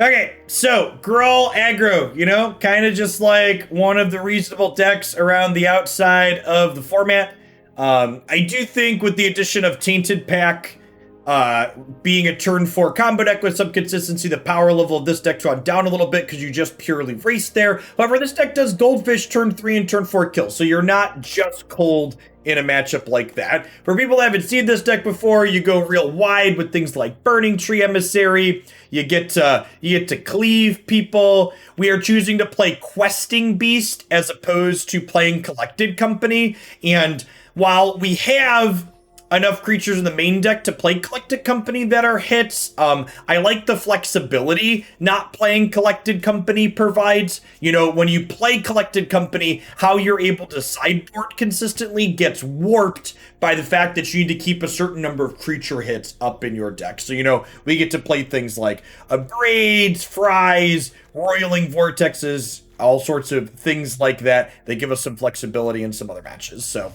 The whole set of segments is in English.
Okay, so Gruul aggro, you know, kind of just like one of the reasonable decks around the outside of the format. I do think with the addition of Tainted Pack, being a turn 4 combo deck with some consistency, the power level of this deck drawn down a little bit because you just purely race there. However, this deck does Goldfish turn 3 and turn 4 kills, so you're not just cold in a matchup like that. For people that haven't seen this deck before, you go real wide with things like Burning-Tree Emissary. You get to cleave people. We are choosing to play Questing Beast as opposed to playing Collected Company. And while we have enough creatures in the main deck to play Collected Company that are hits, I like the flexibility not playing Collected Company provides. You know, when you play Collected Company, how you're able to sideboard consistently gets warped by the fact that you need to keep a certain number of creature hits up in your deck. So, you know, we get to play things like Abrades, Fries, Roiling Vortexes, all sorts of things like that. They give us some flexibility in some other matches. So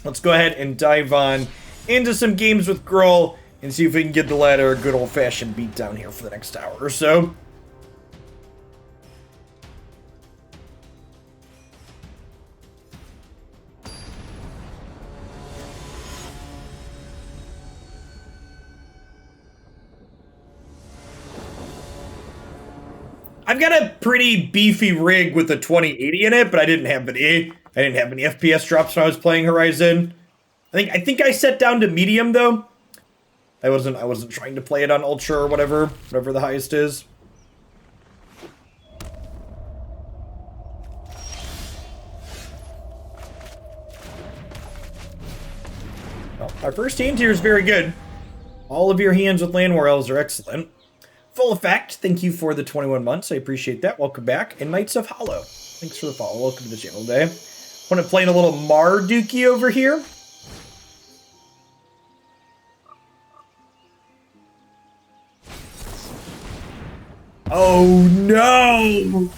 let's go ahead and dive on into some games with Gruul and see if we can get the ladder a good old-fashioned beat down here for the next hour or so. I've got a pretty beefy rig with a 2080 in it, but I didn't have any FPS drops when I was playing Horizon. I think I set down to medium though. I wasn't trying to play it on ultra or whatever the highest is. Well, our first hand here is very good. All of your hands with Llanowar Elves are excellent. Full Effect, thank you for the 21 months. I appreciate that. Welcome back. And Knights of Hollow, thanks for the follow. Welcome to the channel today. Want to play a little Mardukey over here. Oh no!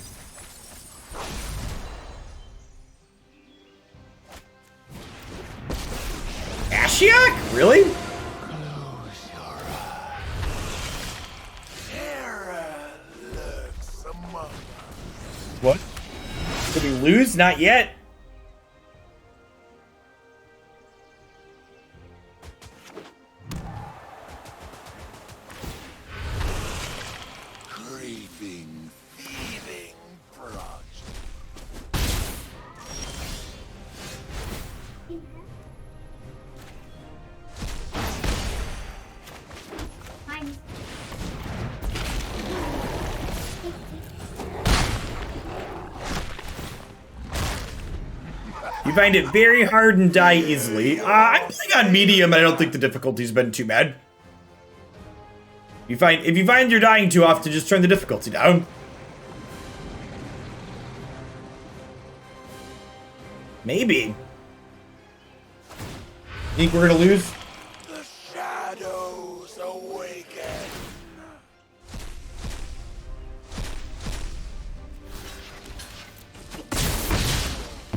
Ashiok? Really? What? Did we lose? Not yet. Creeping, thieving project. You find it very hard and die easily. I'm playing on medium, and I don't think the difficulty's been too bad. If you find you're dying too often, just turn the difficulty down. Maybe. Think we're gonna lose? The shadows awaken.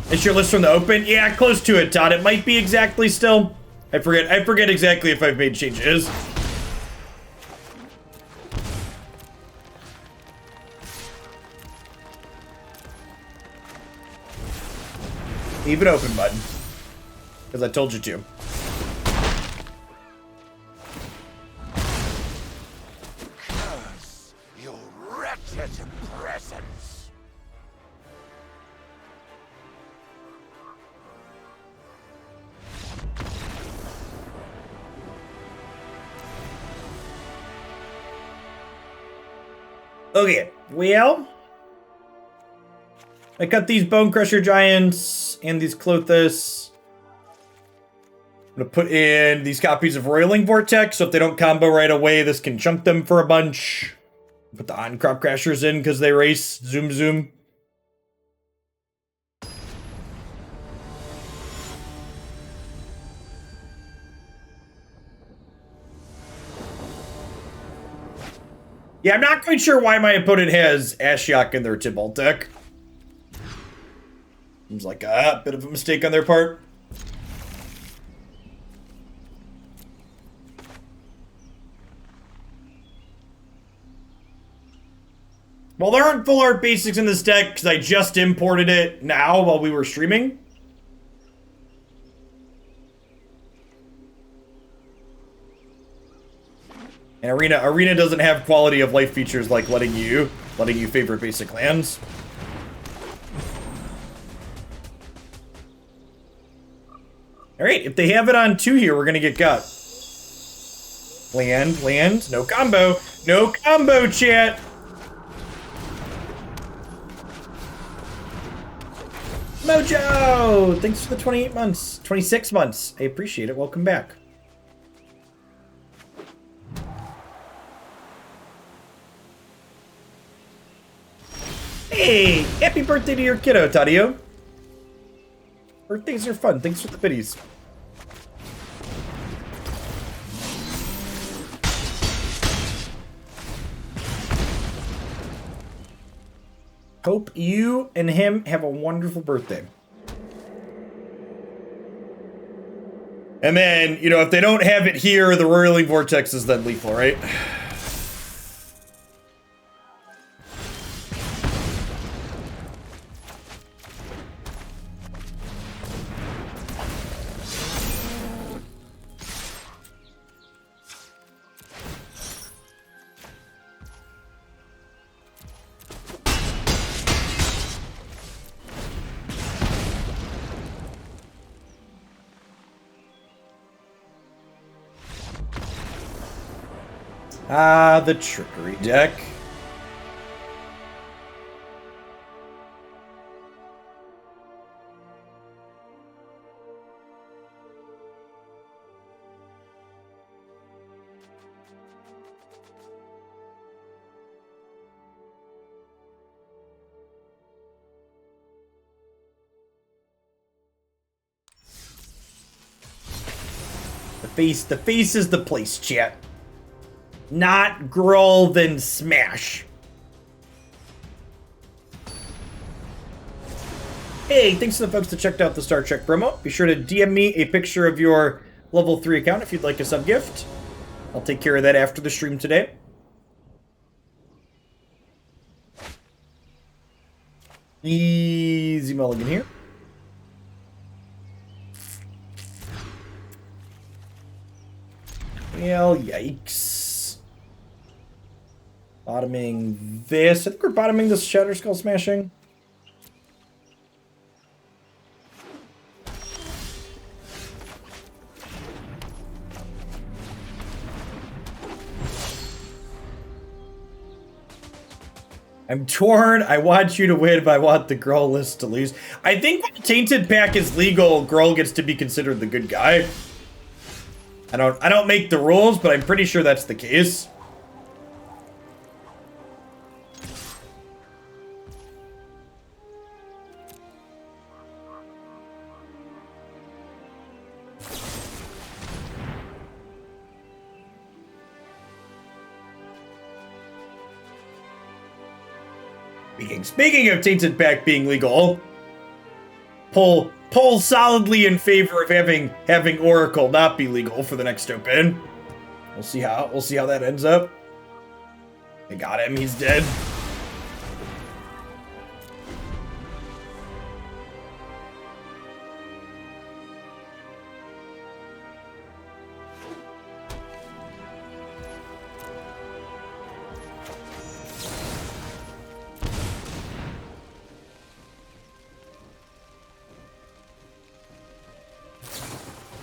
Is your list from the open? Yeah, close to it, Todd. It might be exactly still. I forget exactly if I've made changes. Leave it open, bud. Because I told you to. Curse your wretched presence. Okay, well, I cut these Bonecrusher Giants and these Klothys. I'm gonna put in these copies of Roiling Vortex, so if they don't combo right away, this can chunk them for a bunch. Put the Ahn-Crop Crashers in because they race. Zoom, zoom. Yeah, I'm not quite sure why my opponent has Ashiok in their Tibalt deck. Seems like a bit of a mistake on their part. Well, there aren't full art basics in this deck because I just imported it now while we were streaming. And Arena doesn't have quality of life features like letting you favorite basic lands. Alright, if they have it on 2 here, we're gonna get got. Land, no combo. No combo, chat! Mojo! Thanks for the 28 months. 26 months. I appreciate it. Welcome back. Hey! Happy birthday to your kiddo, Tadio. Birthdays are fun. Thanks for the biddies. Hope you and him have a wonderful birthday. And then, you know, if they don't have it here, the Roiling Vortex is then lethal, right? Ah, the trickery deck. The face is the place, chat. Not Gruul, then Smash. Hey, thanks to the folks that checked out the Star Trek promo. Be sure to DM me a picture of your level 3 account if you'd like a sub-gift. I'll take care of that after the stream today. Easy mulligan here. Well, yikes. Bottoming this. I think we're bottoming this Shatterskull Smashing. I'm torn. I want you to win, but I want the Gruul list to lose. I think when the Tainted pack is legal, Gruul gets to be considered the good guy. I don't make the rules, but I'm pretty sure that's the case. Speaking of Tainted pack being legal, pull solidly in favor of having Oracle not be legal for the next open. We'll see how that ends up. They got him. He's dead.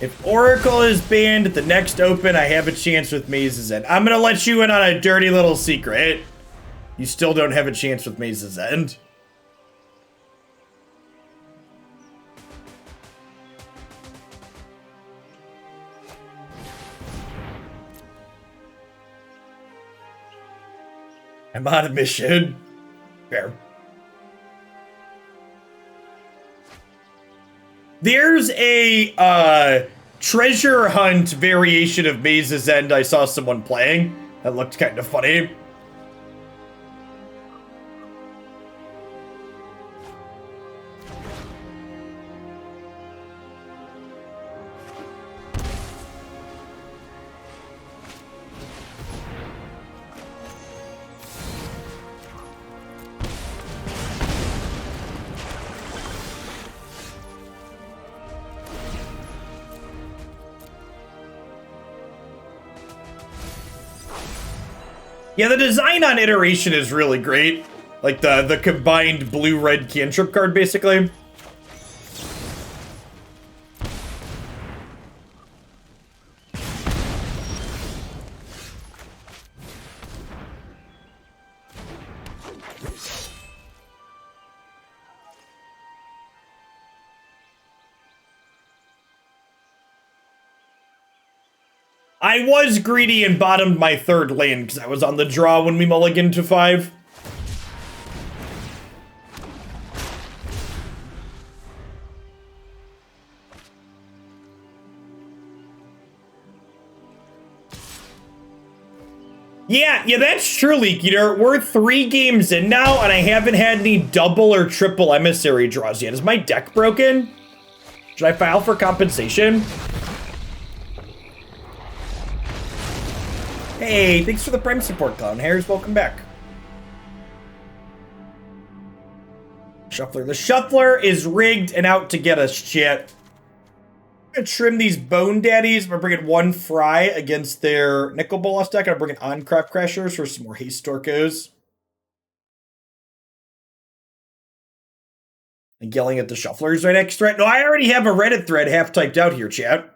If Oracle is banned at the next open, I have a chance with Maze's End. I'm gonna let you in on a dirty little secret. You still don't have a chance with Maze's End. I'm on a mission. Fair. There's a treasure hunt variation of Maze's End I saw someone playing. That looked kind of funny. Yeah, the design on Iteration is really great. Like the combined blue-red cantrip card, basically. I was greedy and bottomed my third land because I was on the draw when we mulliganed to 5. Yeah, that's true, Leak Eater. We're 3 games in now, and I haven't had any double or triple emissary draws yet. Is my deck broken? Should I file for compensation? Hey, thanks for the Prime support, Clown Hairs. Welcome back. Shuffler. The Shuffler is rigged and out to get us, chat. I'm gonna trim these Bone Daddies. I'm bringing 1 Fry against their Nicol Bolas deck. I'm bringing Ahn-Crop Crashers for some more Haste Torcos. And yelling at the Shufflers right next thread. No, I already have a Reddit thread half typed out here, chat.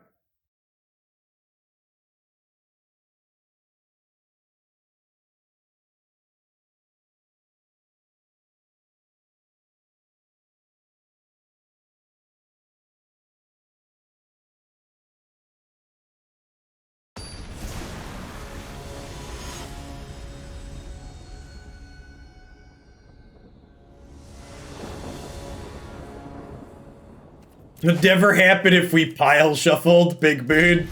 Would never happen if we pile shuffled, Big Moon.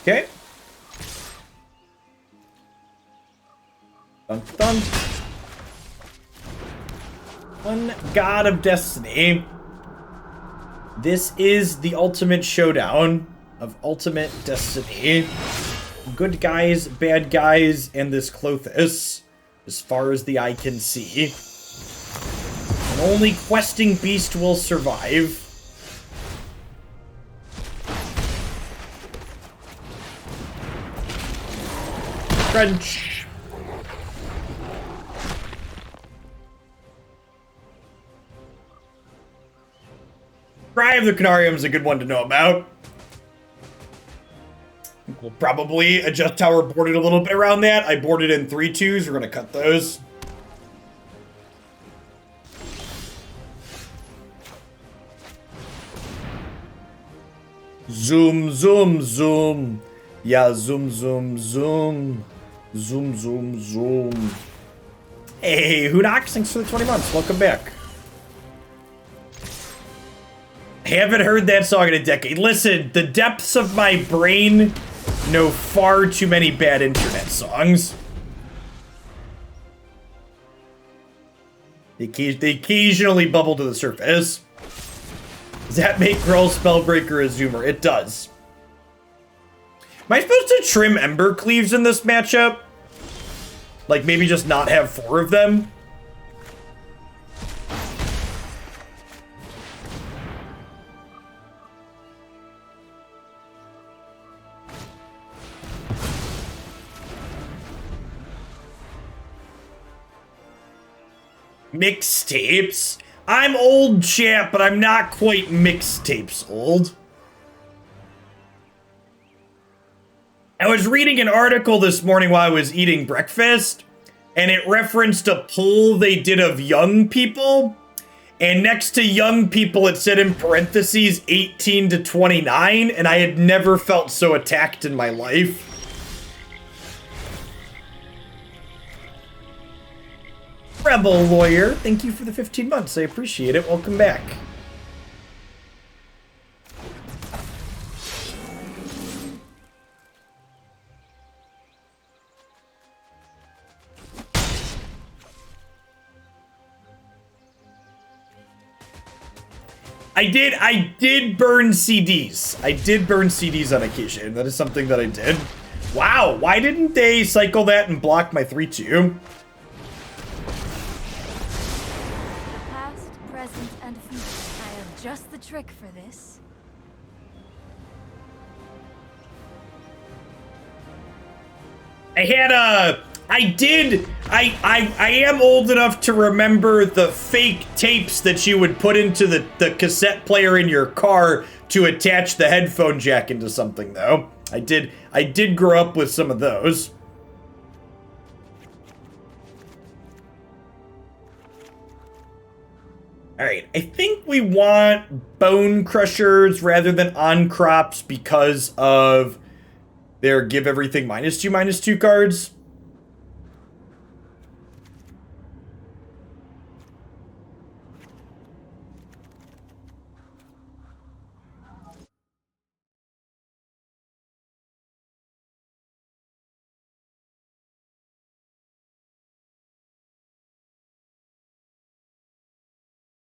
Okay. Dun, dun. One God of Destiny. This is the ultimate showdown of Ultimate Destiny. Good guys, bad guys, and this Klothys, as far as the eye can see. And only questing beast will survive. Crunch. Cry of the Canarium is a good one to know about. We'll probably adjust how we're boarded a little bit around that. I boarded in 3/2s. We're going to cut those. Zoom, zoom, zoom. Yeah, zoom, zoom, zoom. Zoom, zoom, zoom. Hey, who knocks? Thanks for the 20 months. Welcome back. Haven't heard that song in a decade. Listen, the depths of my brain know far too many bad internet songs. They occasionally bubble to the surface. Does that make Gruul Spellbreaker a zoomer? It does. Am I supposed to trim Embercleaves in this matchup? Like, maybe just not have 4 of them? Mixtapes? I'm old, chat, but I'm not quite mixtapes old. I was reading an article this morning while I was eating breakfast, and it referenced a poll they did of young people, and next to young people it said in parentheses 18 to 29, and I had never felt so attacked in my life. Rebel Lawyer, thank you for the 15 months. I appreciate it. Welcome back. I did burn CDs. I did burn CDs on occasion. That is something that I did. Wow, why didn't they cycle that and block my 3-2? The past, present, and future. I have just the trick for this. I am old enough to remember the fake tapes that you would put into the cassette player in your car to attach the headphone jack into something, though. I did grow up with some of those. Alright, I think we want Bonecrushers rather than Ahn-Crops because of their give everything -2/-2 cards.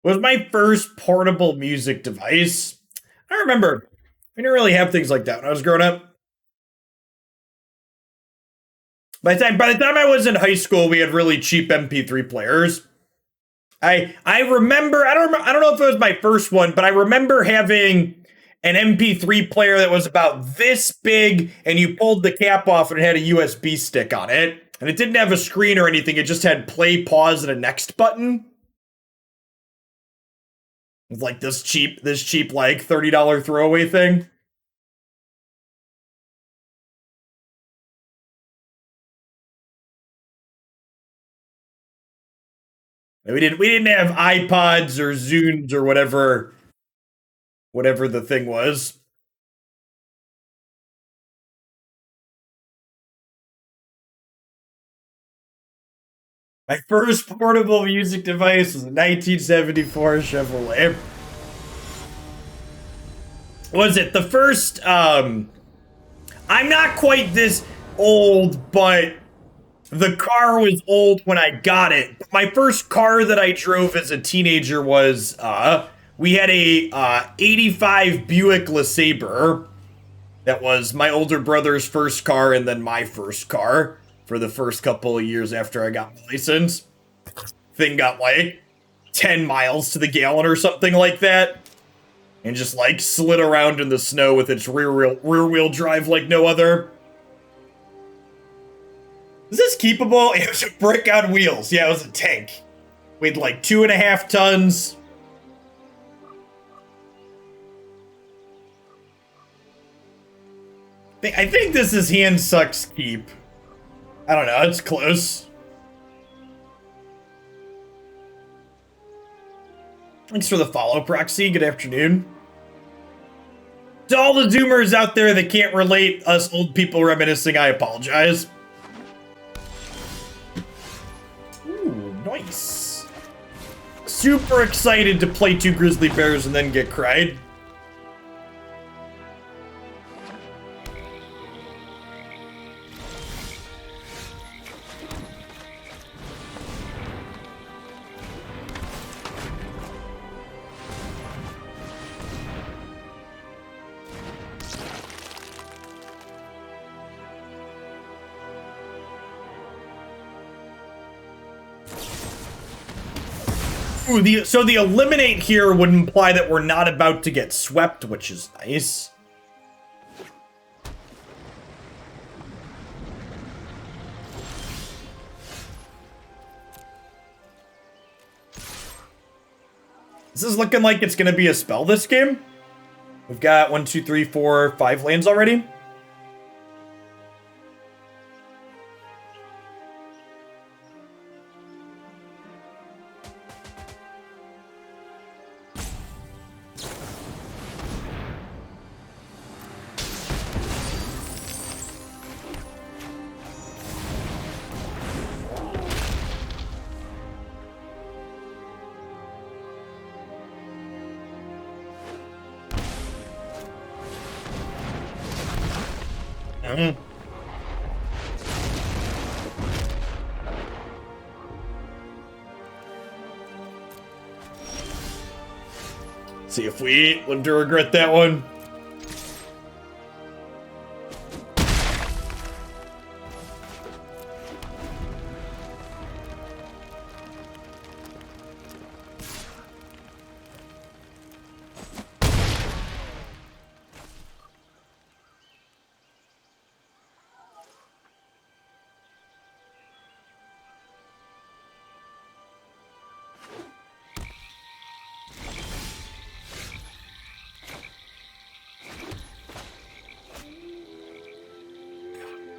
Was my first portable music device. I don't remember. I didn't really have things like that when I was growing up. By the time I was in high school, we had really cheap MP3 players. I remember, I don't know if it was my first one, but I remember having an MP3 player that was about this big, and you pulled the cap off and it had a USB stick on it. And it didn't have a screen or anything, it just had play, pause, and a next button. It's like this cheap like $30 throwaway thing. And we didn't have iPods or Zunes or whatever the thing was. My first portable music device was a 1974 Chevrolet. Was it the first, I'm not quite this old, but the car was old when I got it. My first car that I drove as a teenager was, we had a 85 Buick LeSabre. That was my older brother's first car and then my first car for the first couple of years after I got my license. Thing got like 10 miles to the gallon or something like that. And just like slid around in the snow with its rear wheel drive like no other. Is this keepable? It was a brick on wheels. Yeah, it was a tank. Weighed like 2.5 tons. I think this is hand sucks keep. I don't know, it's close. Thanks for the follow, Proxy. Good afternoon. To all the Zoomers out there that can't relate, us old people reminiscing, I apologize. Ooh, nice. Super excited to play 2 Grizzly Bears and then get cried. Ooh, so the eliminate here would imply that we're not about to get swept, which is nice. This is looking like it's going to be a spell this game. We've got 1, 2, 3, 4, 5 lands already. See if we live to regret that one.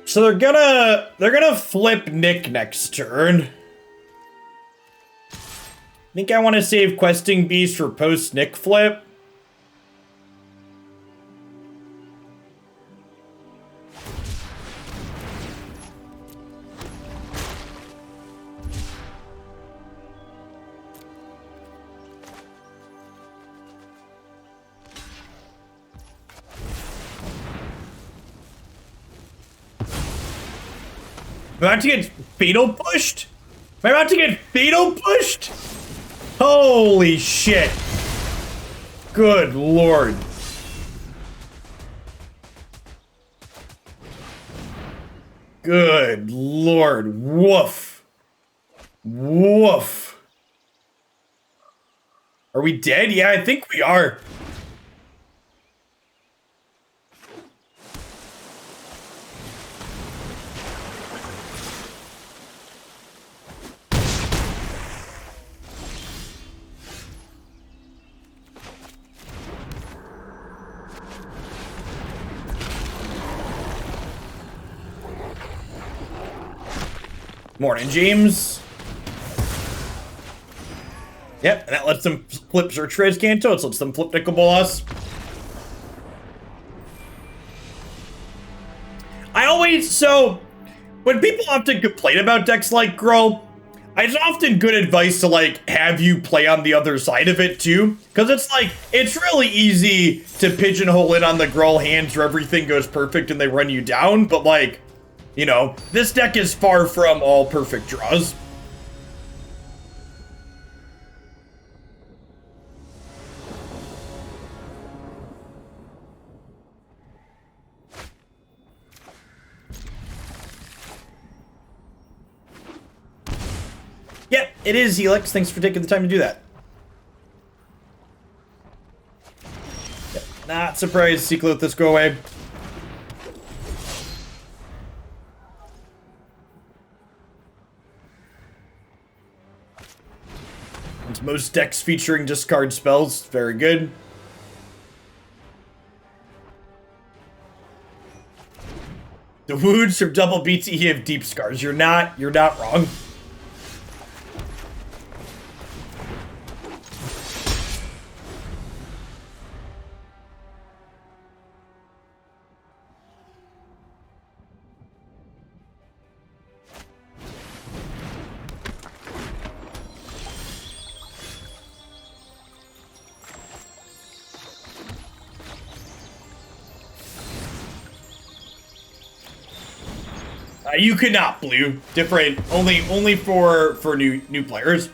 So they're gonna flip Nick next turn. I think I want to save Questing Beast for post Nick flip. Am I about to get fatal pushed? Am I about to get fatal pushed? Holy shit. Good lord. Good lord. Woof. Woof. Are we dead? Yeah, I think we are. Morning, James. Yep, and that lets them flip Search Canto. It lets them flip Nicol Bolas. So, when people often complain about decks like Gruul, it's often good advice to, like, have you play on the other side of it, too. Because it's, like, it's really easy to pigeonhole it on the Gruul hands where everything goes perfect and they run you down, but, like, you know, this deck is far from all perfect draws. Yep, it is, Helix. Thanks for taking the time to do that. Yep, not surprised to see Klothys go away. Most decks featuring discard spells. Very good. The wounds from double BT have deep scars. You're not wrong. You cannot blue. Different. Only for new players.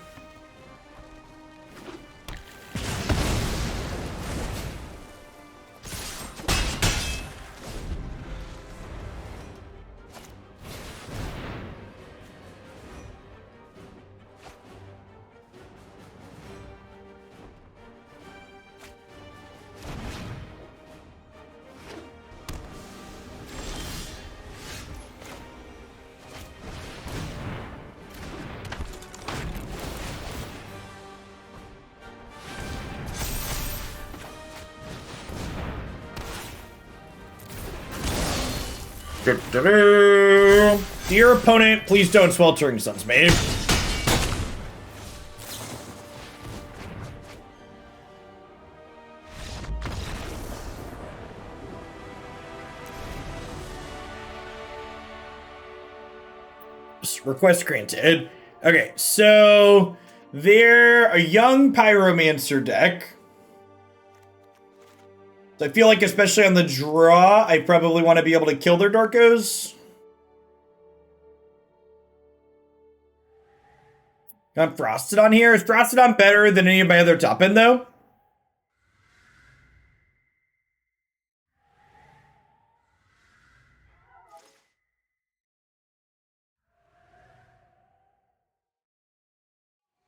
Dear opponent, please don't Sweltering Suns, mate. Request granted. Okay, so they're a young Pyromancer deck. So I feel like, especially on the draw, I probably want to be able to kill their Dorkos. Got Frostodon here. Is Frostodon better than any of my other top end, though?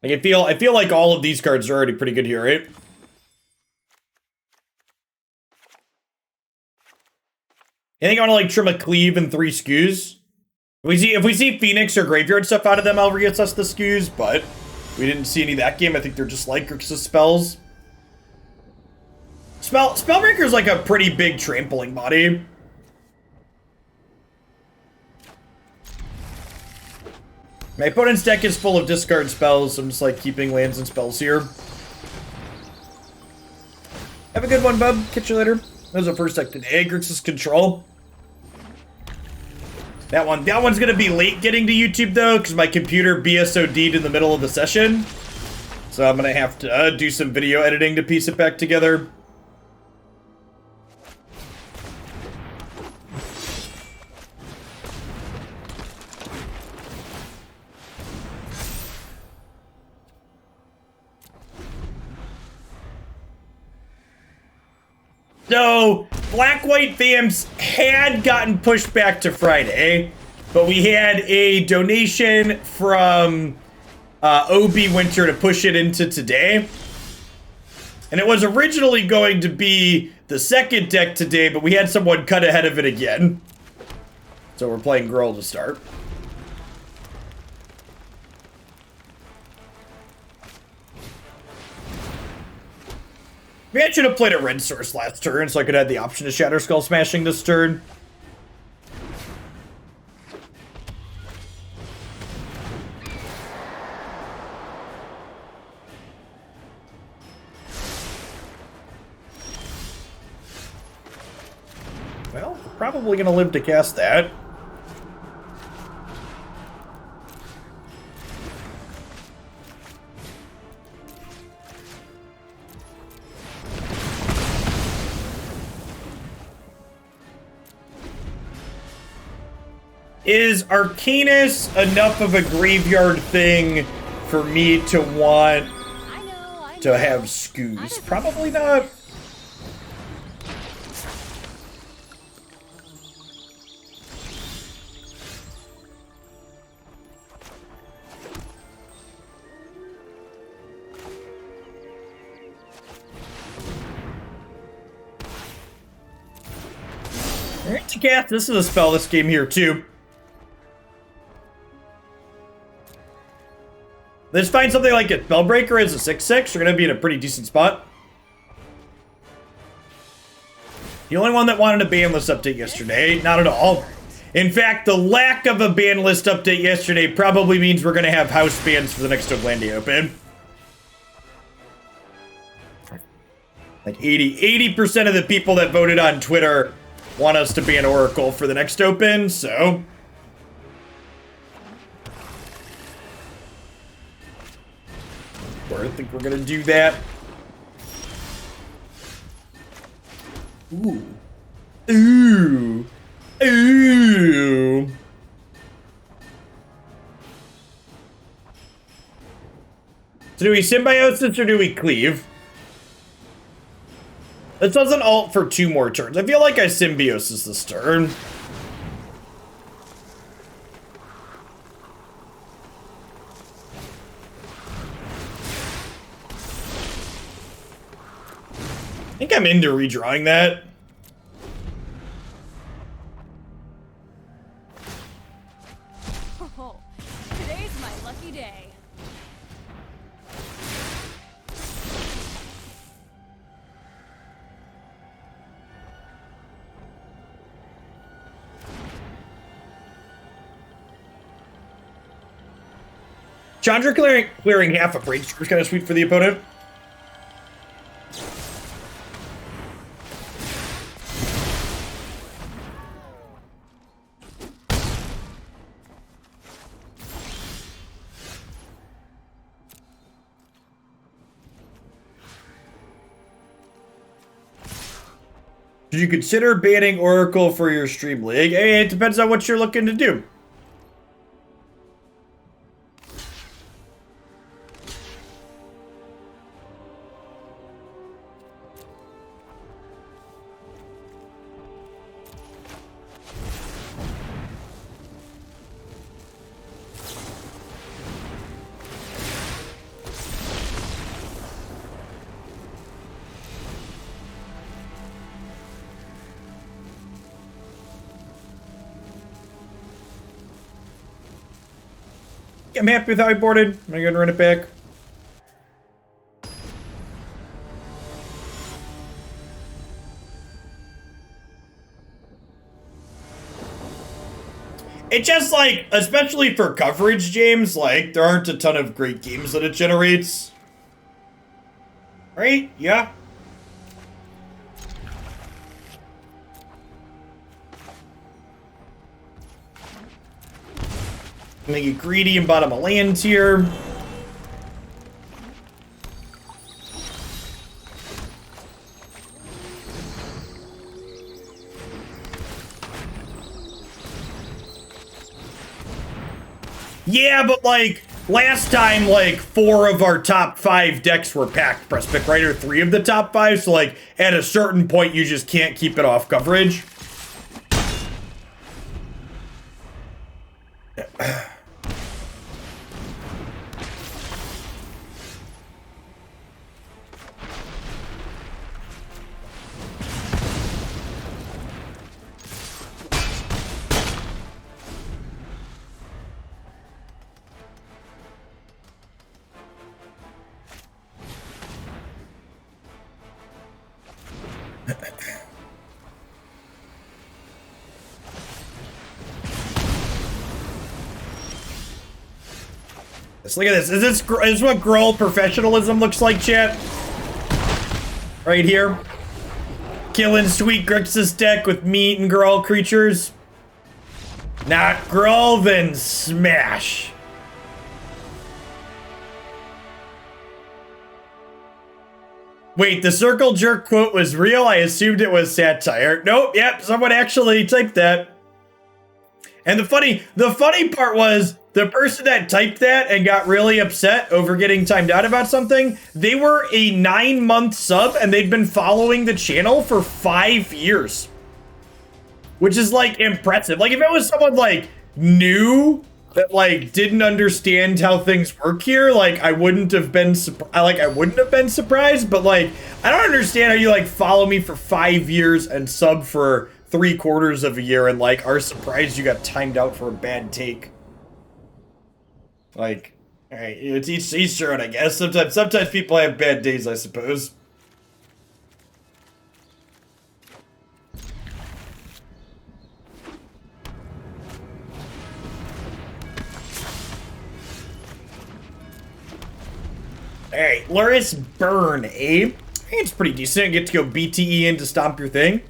Like I feel like all of these cards are already pretty good here, right? I think I want to like trim a Cleave and 3 Skews. If we see Phoenix or Graveyard stuff out of them, I'll reassess the Skews, but we didn't see any that game. I think they're just like Grixis spells. Spellbreaker is like a pretty big trampling body. My opponent's deck is full of discard spells, so I'm just like keeping lands and spells here. Have a good one, bub. Catch you later. That was the first deck today. Grixis Control. That one's gonna be late getting to YouTube though, because my computer BSOD'd in the middle of the session. So I'm gonna have to do some video editing to piece it back together. So, Black-White Vamps had gotten pushed back to Friday, but we had a donation from OB Winter to push it into today. And it was originally going to be the second deck today, but we had someone cut ahead of it again. So we're playing Gruul to start. Maybe I should have played a red source last turn so I could have the option of Shatterskull Smashing this turn. Well, probably gonna live to cast that. Is Arcanus enough of a graveyard thing for me to want to have Skews? Probably not. Alright, to cast. This is a spell this game here too. Let's find something like a Spellbreaker as a 6/6. You're going to be in a pretty decent spot. The only one that wanted a ban list update yesterday. Not at all. In fact, the lack of a ban list update yesterday probably means we're going to have house bans for the next Outlandia Open. Like 80% of the people that voted on Twitter want us to ban Oracle for the next Open, so... I think we're gonna do that. Ooh. Ooh. Ooh. So do we Symbiosis or do we Cleave? This doesn't ult for 2 more turns. I feel like I Symbiosis this turn. I think I'm into redrawing that. Oh, today's my lucky day. Chandra clearing half a breakthrough is kind of sweet for the opponent. Did you consider banning Oracle for your stream league? Hey, it depends on what you're looking to do. I'm happy with how I boarded. I'm gonna go and run it back. It just, like, especially for coverage, James, like, there aren't a ton of great games that it generates. Right? Yeah. I'm gonna get greedy and bottom of lands here. Yeah, but like last time, like 4 of our top 5 decks were packed press pick, right? Or 3 of the top 5. So like at a certain point, you just can't keep it off coverage. Look at this. Is this what Gruul professionalism looks like, chat? Right here. Killing sweet Grixis deck with meat and Gruul creatures. Not Gruul, then smash. Wait, the circle jerk quote was real? I assumed it was satire. Nope, yep, someone actually typed that. And the funny part was, the person that typed that and got really upset over getting timed out about something, they were a 9-month sub and they'd been following the channel for 5 years. Which is like impressive. Like if it was someone like new that like didn't understand how things work here, like I wouldn't have been surprised, but like I don't understand how you like follow me for 5 years and sub for 3/4 of a year and like are surprised you got timed out for a bad take. Like, all right, it's each their own, I guess. Sometimes people have bad days, I suppose. All right, Luris Burn, eh? I think it's pretty decent. Get to go BTE in to stomp your thing.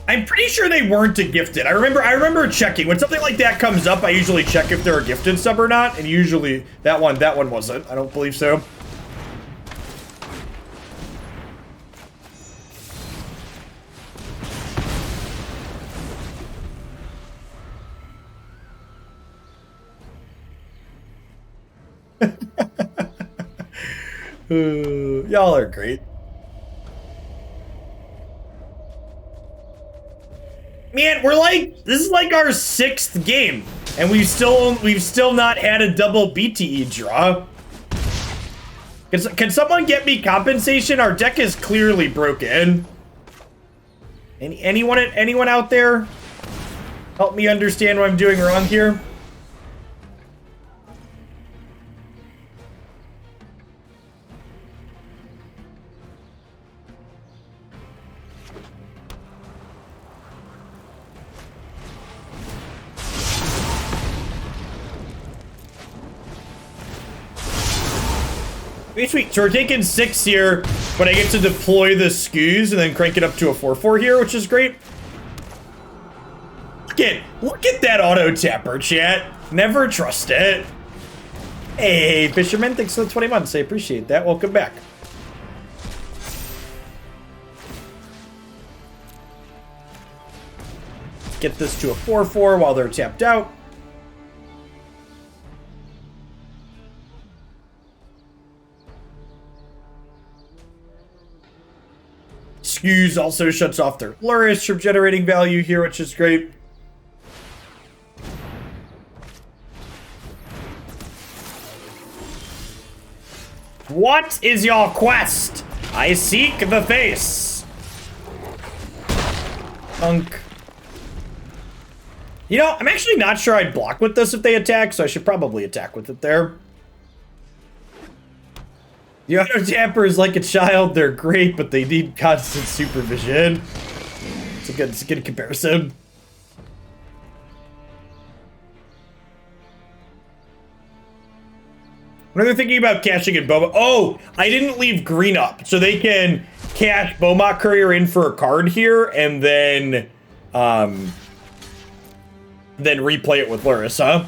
I'm pretty sure they weren't a gifted. I remember checking. When something like that comes up, I usually check if they're a gifted sub or not. And usually that one wasn't. I don't believe so. Y'all are great. Man, this is like our 6th game, and we've still not had a double BTE draw. Can someone get me compensation? Our deck is clearly broken. Anyone out there? Help me understand what I'm doing wrong here. Sweet, so we're taking 6 here, but I get to deploy the Scooze and then crank it up to a 4/4 here, which is great. Look at that auto tapper, chat. Never trust it. Hey, Fisherman, thanks for the 20 months. I appreciate that. Welcome back. Get this to a 4/4 while they're tapped out. Scooze also shuts off their Luris from generating value here, which is great. What is your quest? I seek the face. Unk. You know, I'm actually not sure I'd block with this if they attack, so I should probably attack with it there. The auto tapper is like a child. They're great, but they need constant supervision. It's a good comparison. What are they thinking about cashing in Boma? Oh, I didn't leave green up, so they can cash Beaumont Courier in for a card here, and then replay it with Luris, huh?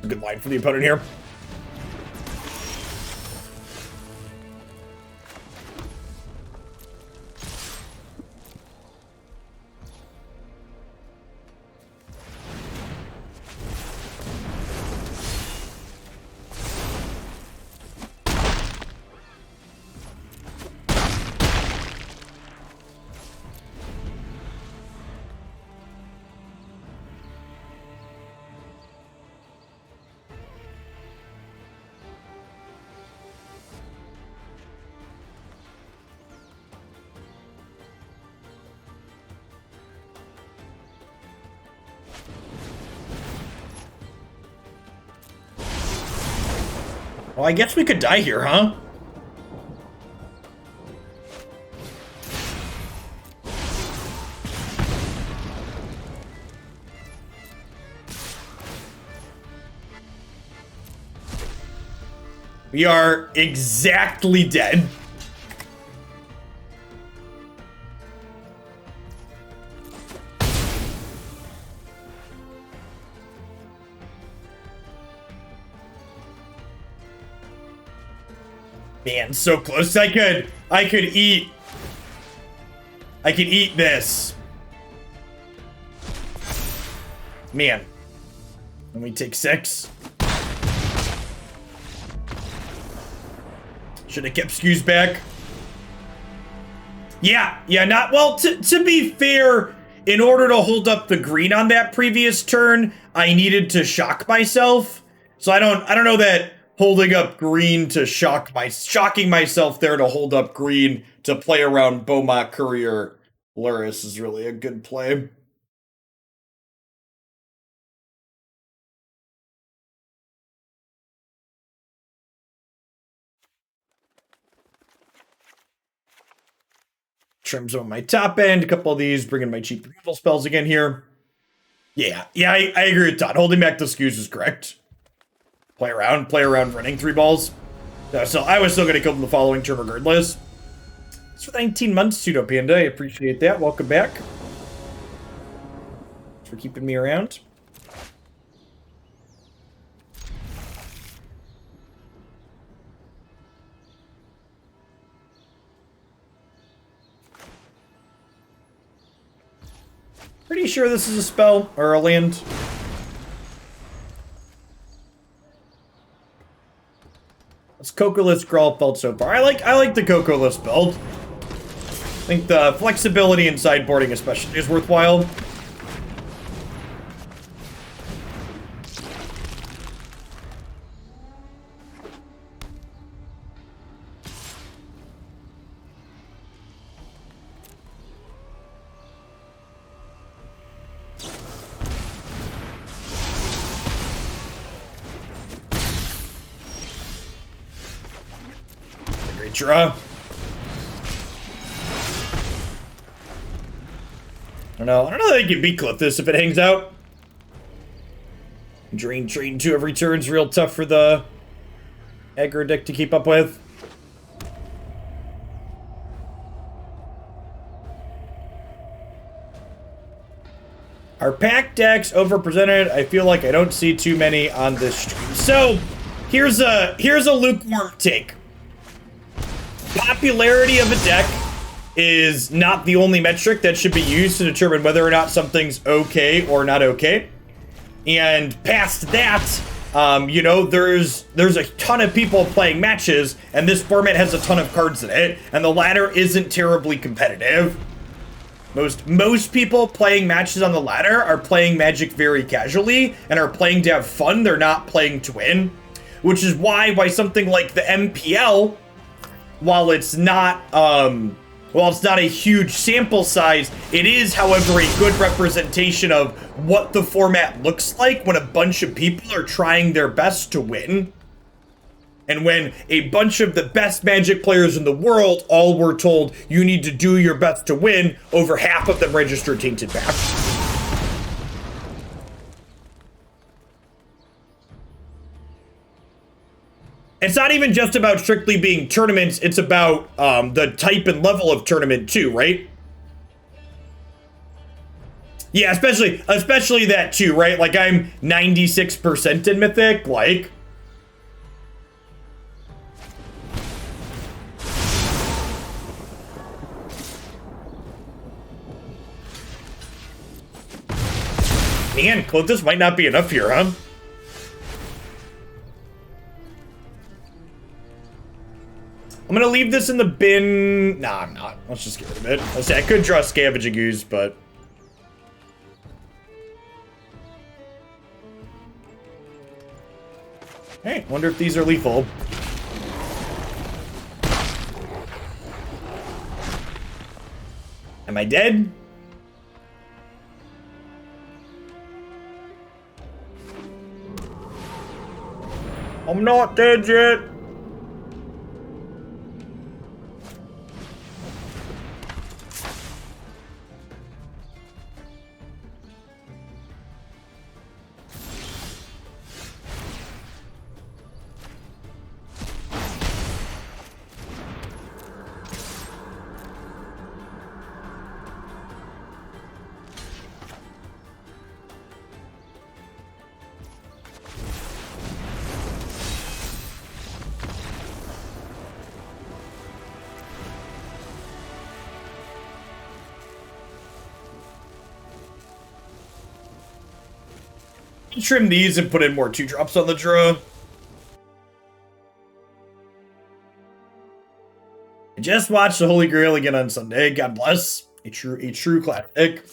Good line for the opponent here. Well, I guess we could die here, huh? We are exactly dead. Man, so close. I could eat this. Man. Let me take 6. Should have kept Skews back. Yeah, not well, to be fair, in order to hold up the green on that previous turn, I needed to shock myself. So I don't know that holding up green to shocking myself there to hold up green to play around Beaumont Courier Luris is really a good play. Trims on my top end, a couple of these, bringing my cheap removal spells again here. Yeah, I agree with Todd. Holding back the Skews is correct. Play around running 3 balls. So I was still going to kill them the following turn regardless. It's for 19 months, Pseudo Panda. I appreciate that. Welcome back. Thanks for keeping me around. Pretty sure this is a spell or a land. It's Cocoless Gruul build so far. I like the Cocoless build. I think the flexibility in sideboarding especially is worthwhile. Draw. I don't know that you can beat Klothys if it hangs out. Drain 2 every turn's real tough for the aggro deck to keep up with. Our pack decks overrepresented. I feel like I don't see too many on this stream. So here's a lukewarm take. Popularity of a deck is not the only metric that should be used to determine whether or not something's okay or not okay. And past that, you know, there's a ton of people playing matches, and this format has a ton of cards in it, and the ladder isn't terribly competitive. Most people playing matches on the ladder are playing Magic very casually and are playing to have fun. They're not playing to win, which is why something like the MPL, while it's not while it's not a huge sample size, it is, however, a good representation of what the format looks like when a bunch of people are trying their best to win. And when a bunch of the best Magic players in the world all were told, you need to do your best to win, over half of them registered Tainted Pact. It's not even just about strictly being tournaments, it's about the type and level of tournament too, right? Yeah, especially that too, right? Like, I'm 96% in Mythic, like... Man, Klothys might not be enough here, huh? I'm gonna leave this in the bin. Nah, I'm not. Let's just get rid of it. Let's say I could draw Scavenging Ooze, but... Hey, wonder if these are lethal. Am I dead? I'm not dead yet. Trim these and put in more 2-drops on the draw. I just watched the Holy Grail again on Sunday. God bless. A true classic.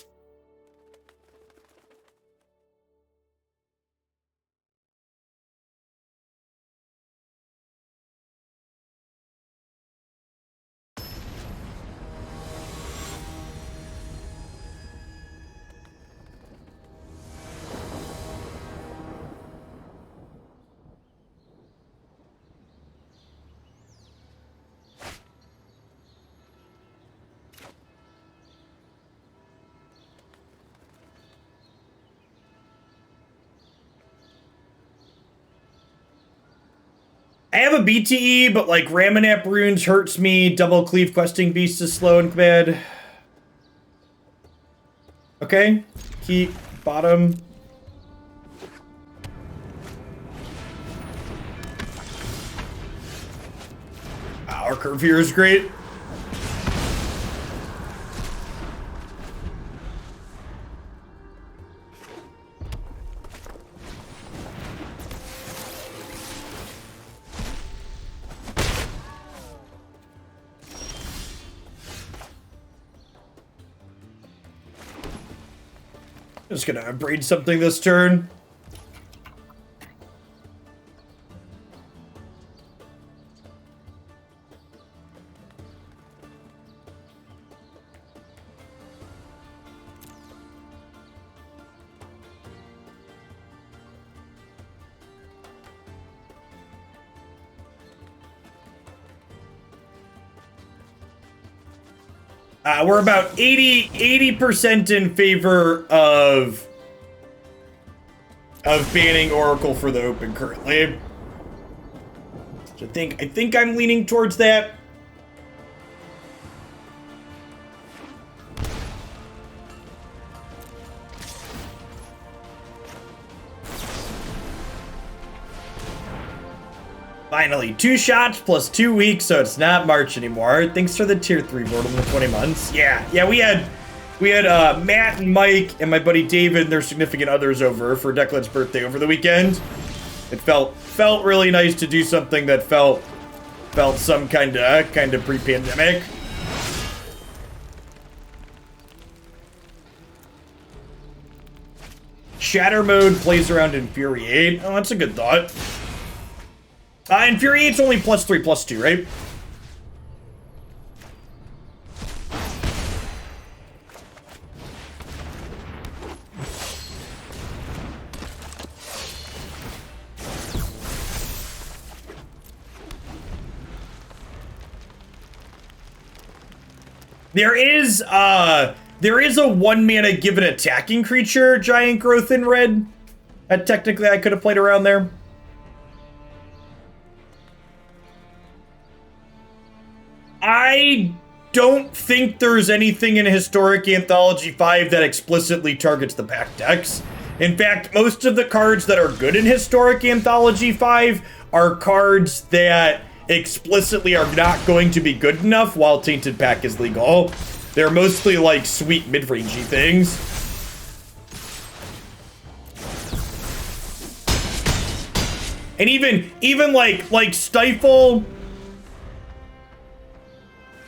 I have a BTE, but like Ramunap Ruins hurts me. Double Cleave Questing Beast is slow and bad. Okay, keep bottom. Our curve here is great. Just gonna Abrade something this turn. We're about 80% in favor of banning Oracle for the open currently. So I think I'm leaning towards that. Finally, 2 shots plus 2 weeks, so it's not March anymore. Thanks for the tier 3 vote in the 20 months. Yeah, we had Matt and Mike and my buddy David and their significant others over for Declan's birthday over the weekend. It felt really nice to do something that felt some kind of pre-pandemic. Shatter mode plays around Infuriate. Oh, that's a good thought. Infuriate's only +3/+2, right? There is a 1-mana give an attacking creature giant growth in red. That technically I could have played around there. I don't think there's anything in Historic Anthology 5 that explicitly targets the pact decks. In fact, most of the cards that are good in Historic Anthology 5 are cards that explicitly are not going to be good enough while Tainted Pack is legal. They're mostly like sweet mid-rangey things. And even like Stifle.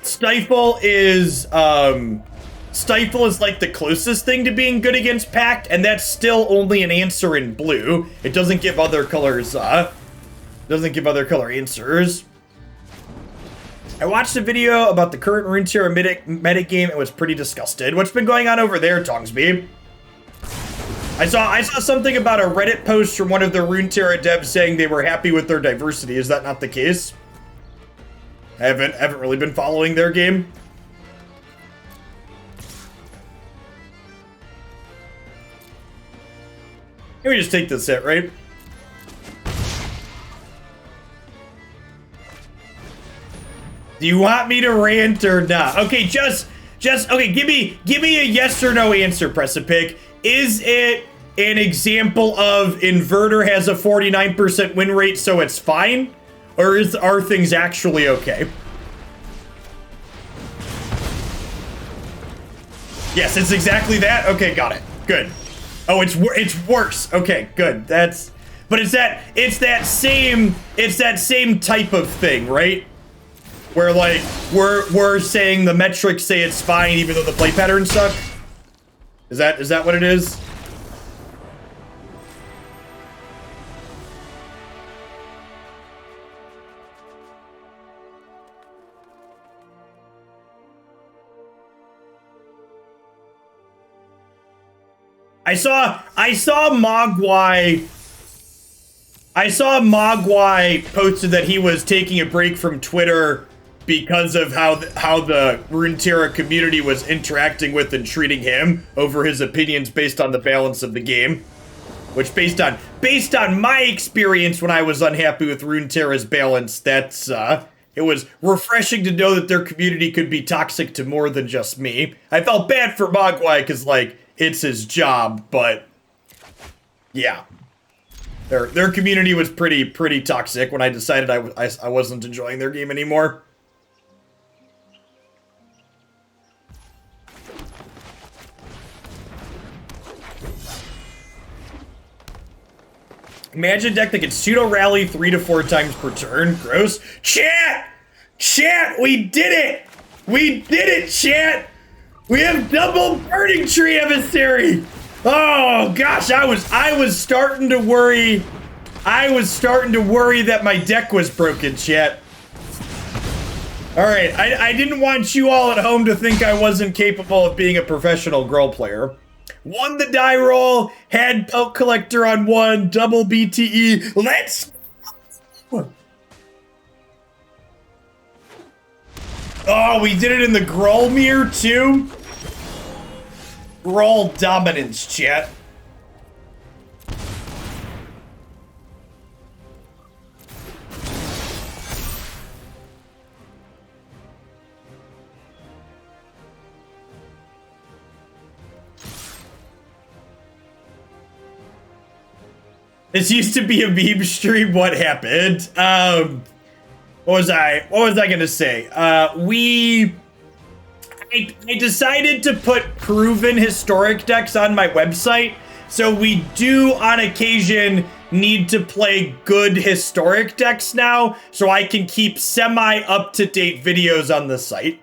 Stifle is like the closest thing to being good against Pact, and that's still only an answer in blue. It doesn't give other colors color answers. I watched a video about the current Runeterra metagame and was pretty disgusted. What's been going on over there, Tongsby? I saw something about a Reddit post from one of the Runeterra devs saying they were happy with their diversity. Is that not the case? I haven't really been following their game. Let me just take this hit, right? Do you want me to rant or not? Okay, just okay, give me a yes or no answer, Precipic. Is it an example of Inverter has a 49% win rate, so it's fine? Or are things actually okay? Yes, it's exactly that. Okay, got it. Good. Oh, it's worse. Okay, good. But it's that same type of thing, right? Where like we're saying the metrics say it's fine even though the play patterns suck. Is that what it is? I saw Mogwai posted that he was taking a break from Twitter because of how the Runeterra community was interacting with and treating him over his opinions based on the balance of the game. Which based on my experience when I was unhappy with Runeterra's balance, that's it was refreshing to know that their community could be toxic to more than just me. I felt bad for Mogwai because like it's his job, but yeah. Their community was pretty toxic when I decided I wasn't enjoying their game anymore. Imagine a deck that can pseudo rally 3 to 4 times per turn. Gross. Chat, we did it. We did it, chat. We have double Burning-Tree Emissary. Oh gosh, I was starting to worry. I was starting to worry that my deck was broken, chat. All right, I didn't want you all at home to think I wasn't capable of being a professional Gruul player. Won the die roll, had Pelt Collector on 1, double BTE. Let's. Oh, we did it in the Gruul mirror too. Gruul dominance, chat. This used to be a meme stream. What happened? What was I gonna say? I decided to put proven historic decks on my website, so we do on occasion need to play good historic decks now, so I can keep semi up-to-date videos on the site.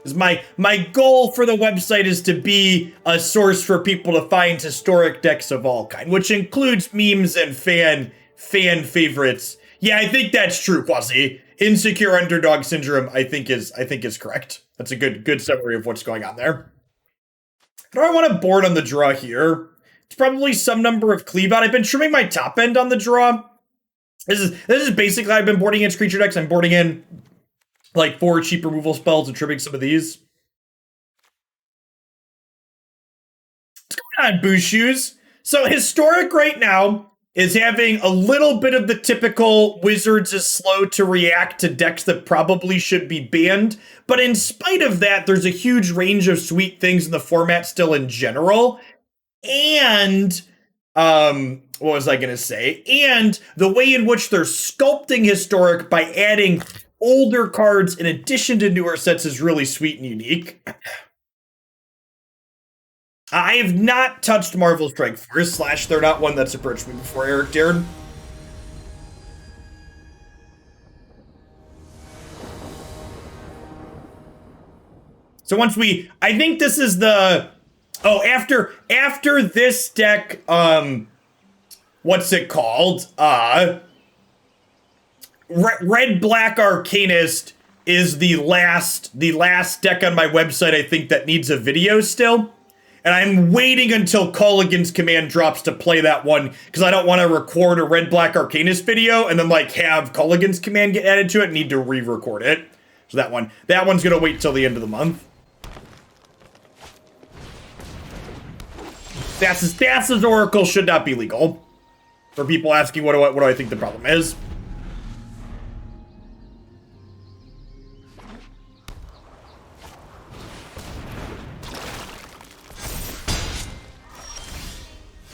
Because my goal for the website is to be a source for people to find historic decks of all kind, which includes memes and fan favorites. Yeah, I think that's true, Quasi. Insecure underdog syndrome, I think is correct. That's a good summary of what's going on there. Do I want to board on the draw here? It's probably some number of cleave out. I've been trimming my top end on the draw. This is basically I've been boarding against creature decks. I'm boarding in like 4 cheap removal spells and trimming some of these. on, Bushu's. So Historic right now is having a little bit of the typical Wizards is slow to react to decks that probably should be banned. But in spite of that, there's a huge range of sweet things in the format still in general. And, what was I going to say? And the way in which they're sculpting Historic by adding older cards in addition to newer sets is really sweet and unique. I have not touched Marvel Strike Force, / they're not one that's approached me before, Eric Darren. So once I think this is the, after this deck, what's it called? Red-Black Arcanist is the last deck on my website, I think, that needs a video still. And I'm waiting until Culligan's Command drops to play that one, because I don't want to record a Red-Black Arcanist video and then, like, have Culligan's Command get added to it and need to re-record it. So that one's going to wait till the end of the month. Thassa's Oracle should not be legal. For people asking what do I think the problem is.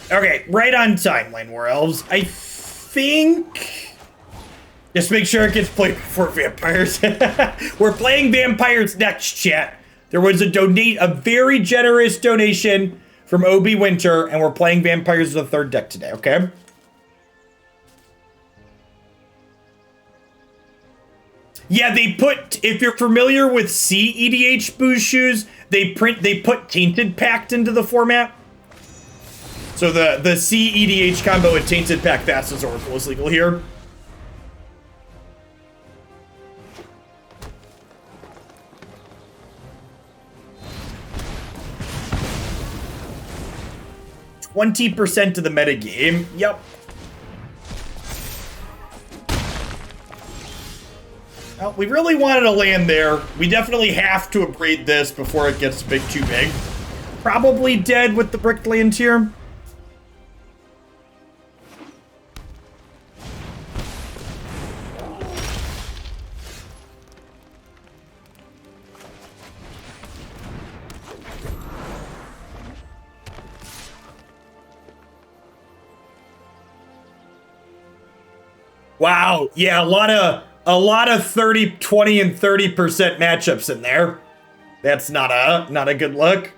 Okay, right on time, Llanowar Elves. I think... Just make sure it gets played before Vampires. We're playing Vampires next, chat. There was a very generous donation from Obi Winter, and we're playing Vampires as the third deck today, okay? Yeah, they put, if you're familiar with CEDH Booze Shoes, they put Tainted Pact into the format. So the CEDH combo with Tainted Pact Thassa's Oracle is legal here. %20 of the metagame. Yep. Well, we really wanted to land there. We definitely have to upgrade this before it gets too big. Probably dead with the bricked land here. Wow, yeah, a lot of 30, 20, and 30% matchups in there. That's not a good look.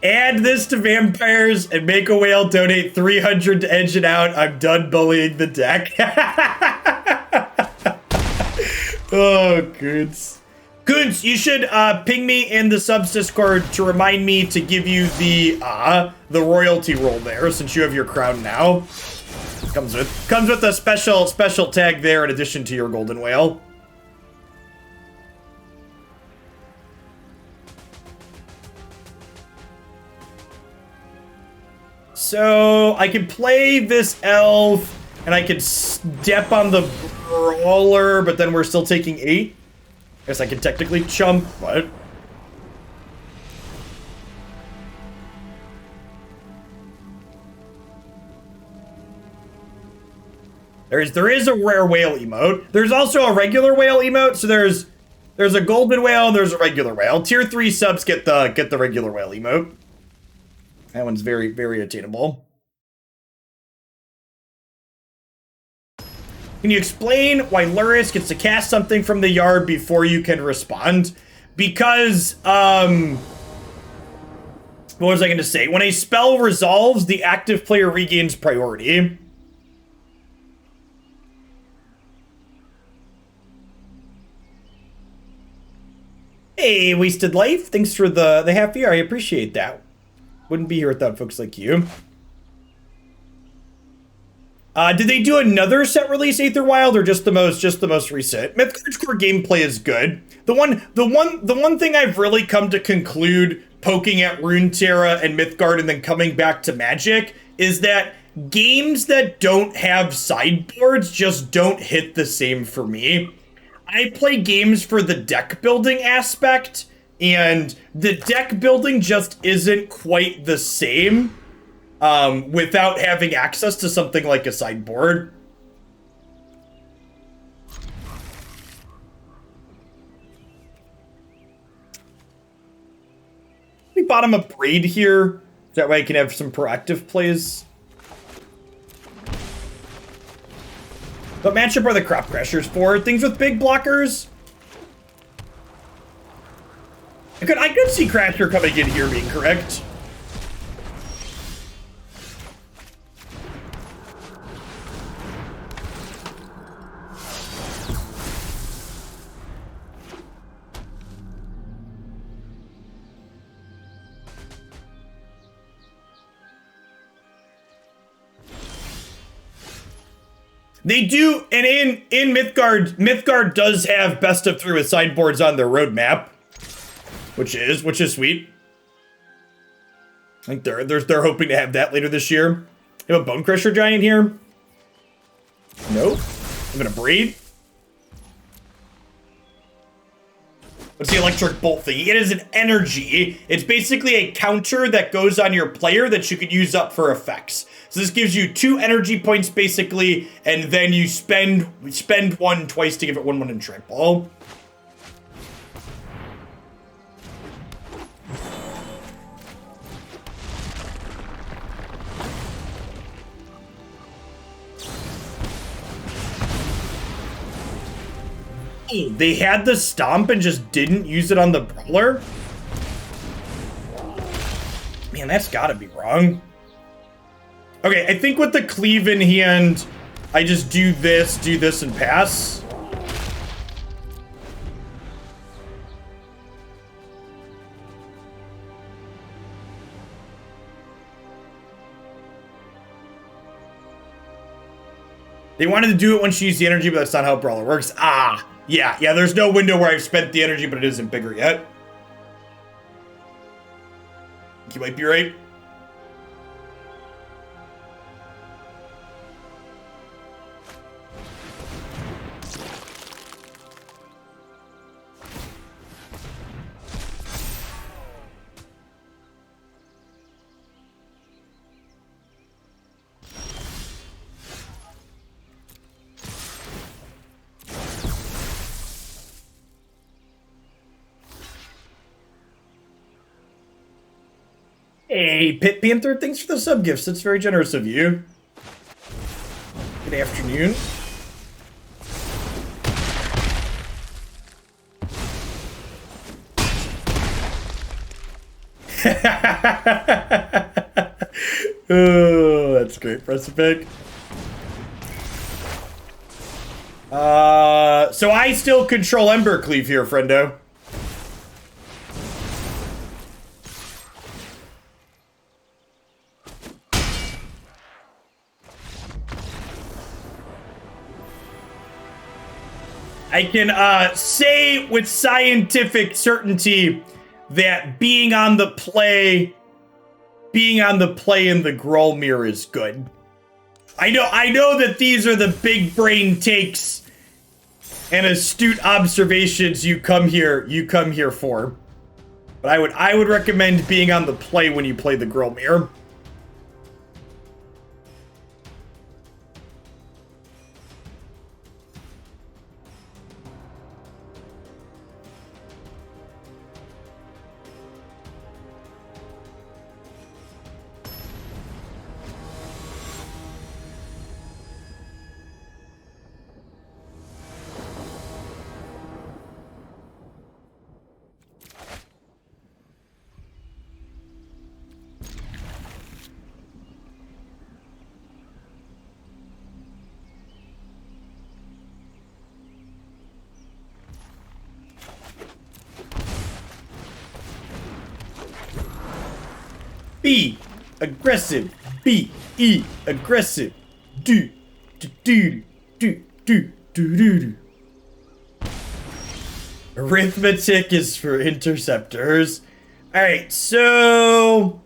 Add this to Vampires and make a whale donate 300 to edge it out. I'm done bullying the deck. Oh, goods. Goods, you should ping me in the subs Discord to remind me to give you the royalty roll there, since you have your crown now. Comes with a special tag there in addition to your golden whale. So I can play this elf, and I can step on the brawler, but then we're still taking 8. Guess I can technically chump, but... There is a rare whale emote. There's also a regular whale emote, so there's a golden whale and there's a regular whale. Tier 3 subs get the regular whale emote. That one's very, very attainable. Can you explain why Luris gets to cast something from the yard before you can respond? Because, what was I going to say? When a spell resolves, the active player regains priority. Hey, Wasted Life. Thanks for the half year. I appreciate that. Wouldn't be here without folks like you. Did they do another set release Aetherwild or just the most recent? Mythgard's core gameplay is good. The one thing I've really come to conclude poking at Runeterra and Mythgard and then coming back to Magic is that games that don't have sideboards just don't hit the same for me. I play games for the deck building aspect, and the deck building just isn't quite the same without having access to something like a sideboard. We bottom a Abrade here. That way I can have some proactive plays. What matchup are the Crop Crashers for? Things with big blockers? I could see Crasher coming in here being correct. They do, and in Mythgard does have best of 3 with sideboards on their roadmap, which is sweet. I think they're hoping to have that later this year. They have a Bonecrusher Giant here. Nope. I'm gonna Abrade. What's the electric bolt thing? It is an energy. It's basically a counter that goes on your player that you could use up for effects. So this gives you 2 energy points basically, and then you spend 1 twice to give it 1/1 and trample. They had the stomp and just didn't use it on the brawler? Man, that's gotta be wrong. Okay, I think with the cleave in hand, I just do this, and pass. They wanted to do it when she used the energy, but that's not how Brawler works. Ah, yeah, there's no window where I've spent the energy, but it isn't bigger yet. You might be right. Hey, Pit Panther, thanks for the sub gifts. That's very generous of you. Good afternoon. Oh, that's great, Precipic. So I still control Embercleave here, friendo. I can say with scientific certainty that being on the play in the Gruul mirror is good. I know that these are the big brain takes and astute observations you come here for. But I would recommend being on the play when you play the Gruul mirror. Be aggressive. Be aggressive. Do. Arithmetic is for interceptors. All right, so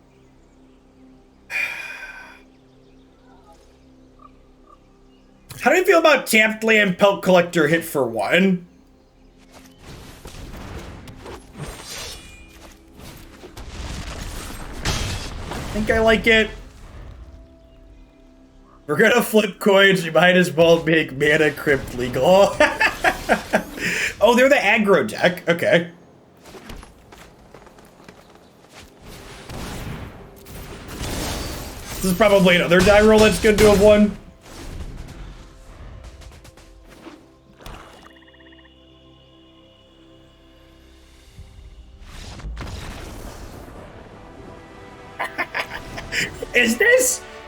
how do you feel about tapped land Pelt Collector hit for 1? think I like it. We're gonna flip coins. You might as well make Mana Crypt legal. Oh, they're the aggro deck. Okay. This is probably another die roll that's good to have won.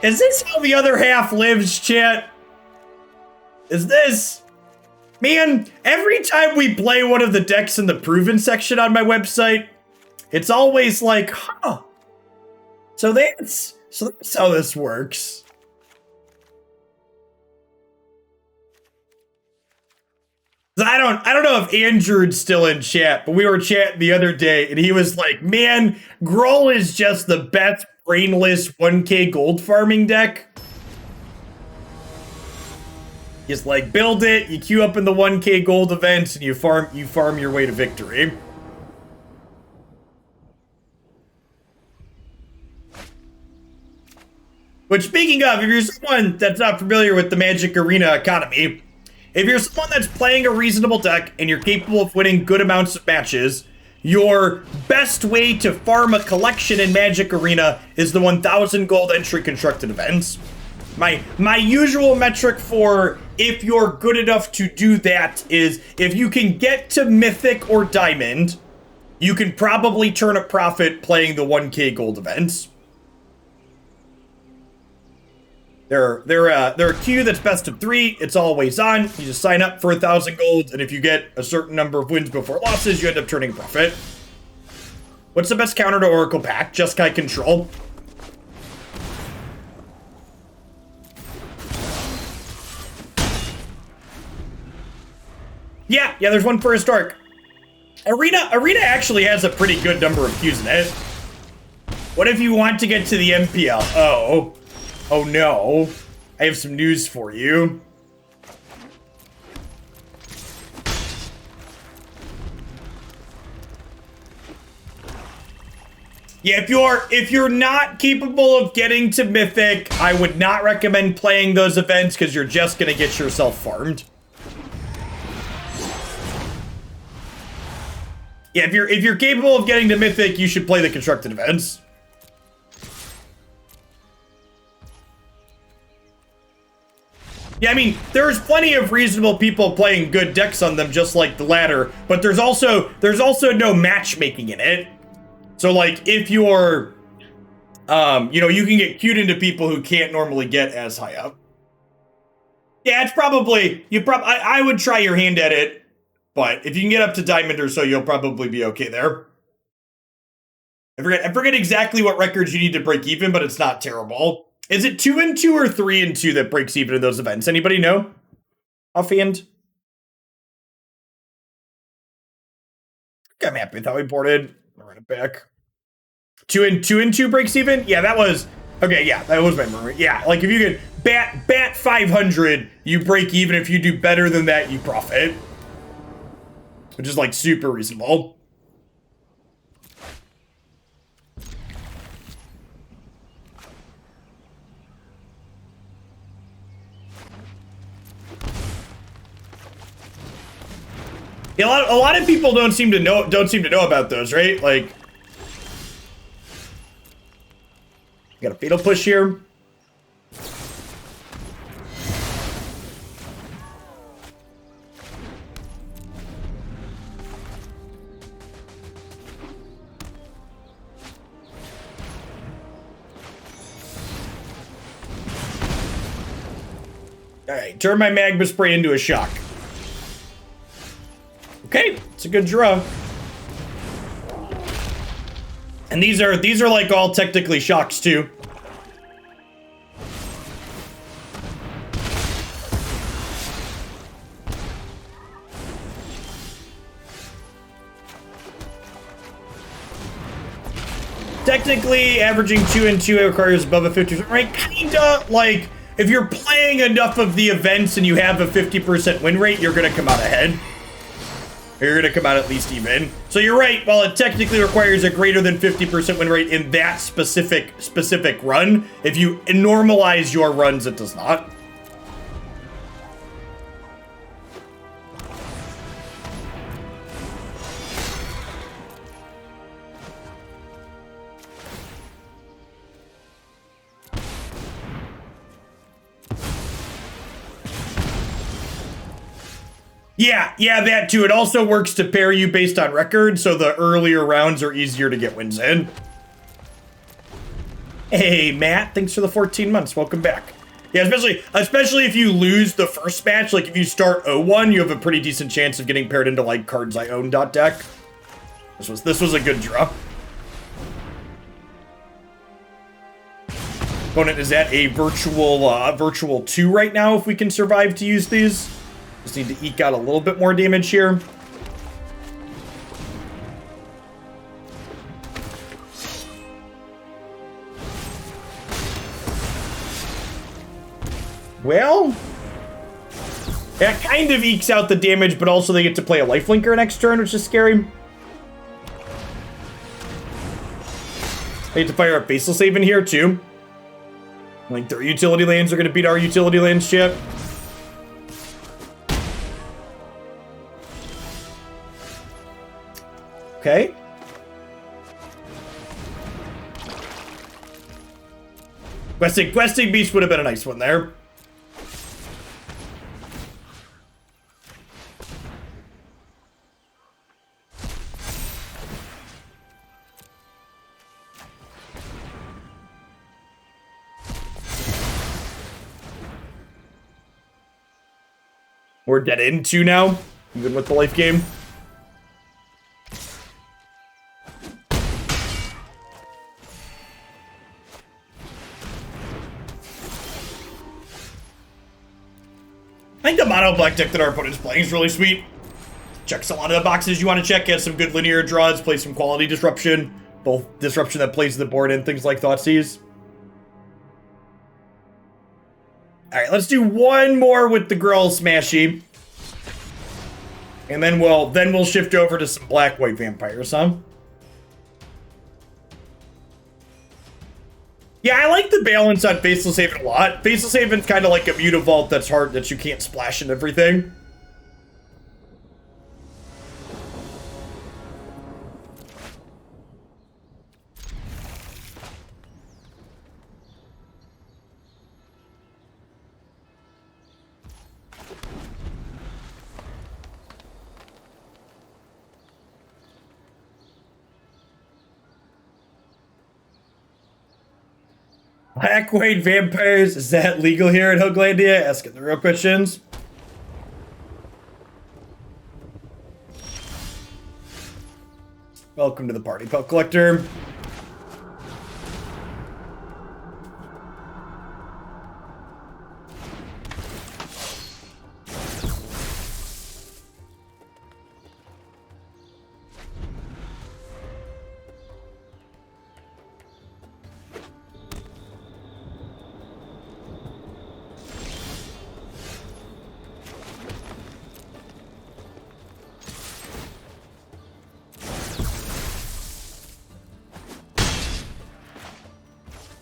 Is this how the other half lives, chat? Is this? Man, every time we play one of the decks in the proven section on my website, it's always like, huh. So that's how this works. I don't know if Andrew's still in chat, but we were chatting the other day and he was like, man, Gruul is just the best brainless 1k gold farming deck. Just like build it, you queue up in the 1k gold events, and you farm your way to victory. Which, speaking of, if you're someone that's not familiar with the Magic Arena economy, if you're someone that's playing a reasonable deck and you're capable of winning good amounts of matches, your best way to farm a collection in Magic Arena is the 1,000 gold entry constructed events. My usual metric for if you're good enough to do that is if you can get to Mythic or Diamond, you can probably turn a profit playing the 1k gold events. They're a queue that's best of 3. It's always on. You just sign up for 1,000 gold, and if you get a certain number of wins before losses, you end up turning profit. What's the best counter to Oracle Pact? Jeskai Control. Yeah, there's one for Historic. Arena actually has a pretty good number of queues in it. What if you want to get to the MPL? Oh no. I have some news for you. Yeah, if you're not capable of getting to Mythic, I would not recommend playing those events because you're just gonna get yourself farmed. Yeah, if you're capable of getting to Mythic, you should play the constructed events. Yeah, I mean, there's plenty of reasonable people playing good decks on them, just like the ladder, but there's also no matchmaking in it. So, like, if you're, you can get queued into people who can't normally get as high up. Yeah, it's probably, I would try your hand at it, but if you can get up to Diamond or so, you'll probably be okay there. I forget exactly what records you need to break even, but it's not terrible. Is it 2-2 or 3-2 that breaks even in those events? Anybody know? Offhand? I'm happy with how we boarded. I'll run it back. 2-2 breaks even? Yeah, that was... Okay, yeah, that was my memory. Yeah, like if you could bat 500, you break even. If you do better than that, you profit. Which is like super reasonable. Yeah, a lot of people don't seem to know about those, right? Like, got a Fatal Push here. All right, turn my Magma Spray into a shock. Okay, it's a good draw. And these are like all technically shocks too. Technically, averaging 2-2 requires above a 50%, right? Kinda like if you're playing enough of the events and you have a 50% win rate, you're gonna come out ahead. You're going to come out at least even. So you're right. While it technically requires a greater than 50% win rate in that specific run, if you normalize your runs, it does not. Yeah, that too. It also works to pair you based on record, so the earlier rounds are easier to get wins in. Hey, Matt, thanks for the 14 months. Welcome back. Yeah, especially if you lose the first match, like if you start 0-1, you have a pretty decent chance of getting paired into like cards I own deck. This was a good draw. Opponent is at a virtual 2 right now if we can survive to use these. Just need to eke out a little bit more damage here. Well, that kind of ekes out the damage, but also they get to play a lifelinker next turn, which is scary. They get to fire a Baseless Haven here, too. Like, their utility lands are going to beat our utility lands shit. Okay. Questing Beast would have been a nice one there. We're dead in 2 now, even with the life game. I think the mono black deck that our opponent's playing is really sweet. Checks a lot of the boxes you want to check. Has some good linear draws, plays some quality disruption. Both disruption that plays the board and things like Thoughtseize. Alright, let's do one more with the Gruul Smashy. And then we'll shift over to some black-white vampires, huh? Yeah, I like the balance on Faceless Haven a lot. Faceless Haven's kind of like a Mutavault that's hard, that you can't splash and everything. Black-white vampires, is that legal here at Hoaglandia? Asking the real questions. Welcome to the party, Pelt Collector.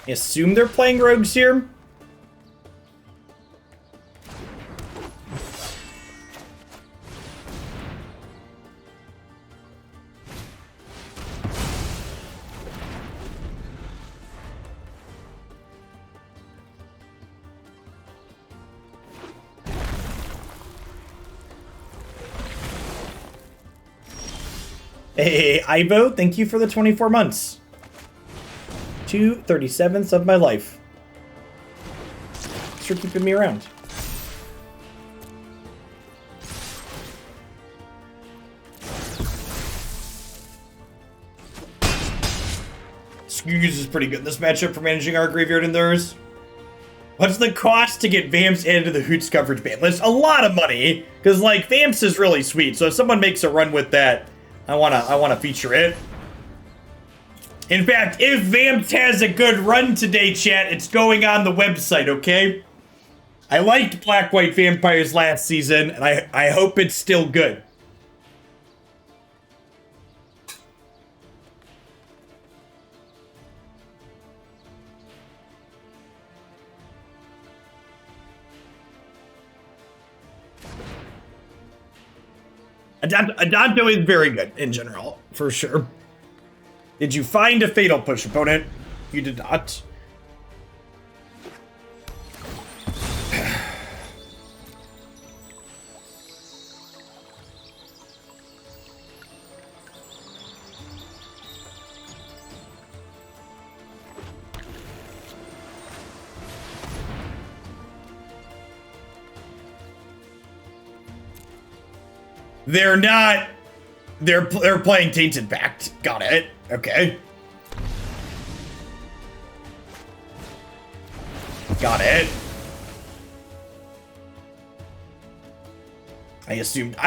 I assume they're playing rogues here. Hey, Ivo, thank you for the 24 months. 2/37ths of my life. Thanks for keeping me around. Ooze is pretty good in this matchup for managing our graveyard and theirs. What's the cost to get Vamps added to the Hoots coverage ban list? A lot of money, because like Vamps is really sweet. So if someone makes a run with that, I wanna feature it. In fact, if Vamps has a good run today, chat, it's going on the website, okay? I liked Black-White Vampires last season, and I hope it's still good. Adanto is very good in general, for sure. Did you find a Fatal Push, opponent? You did not. They're not. They're playing Tainted Pact. Got it. Okay. Got it. I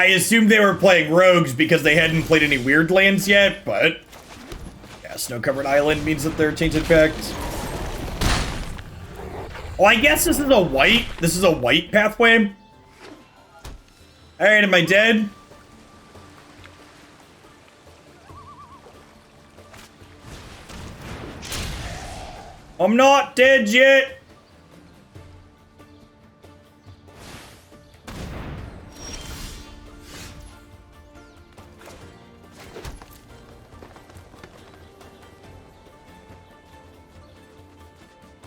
assumed they were playing rogues because they hadn't played any weird lands yet, but yeah, snow-covered island means that they're Tainted Pact. Well, I guess this is a white pathway. All right, am I dead? I'm not dead yet.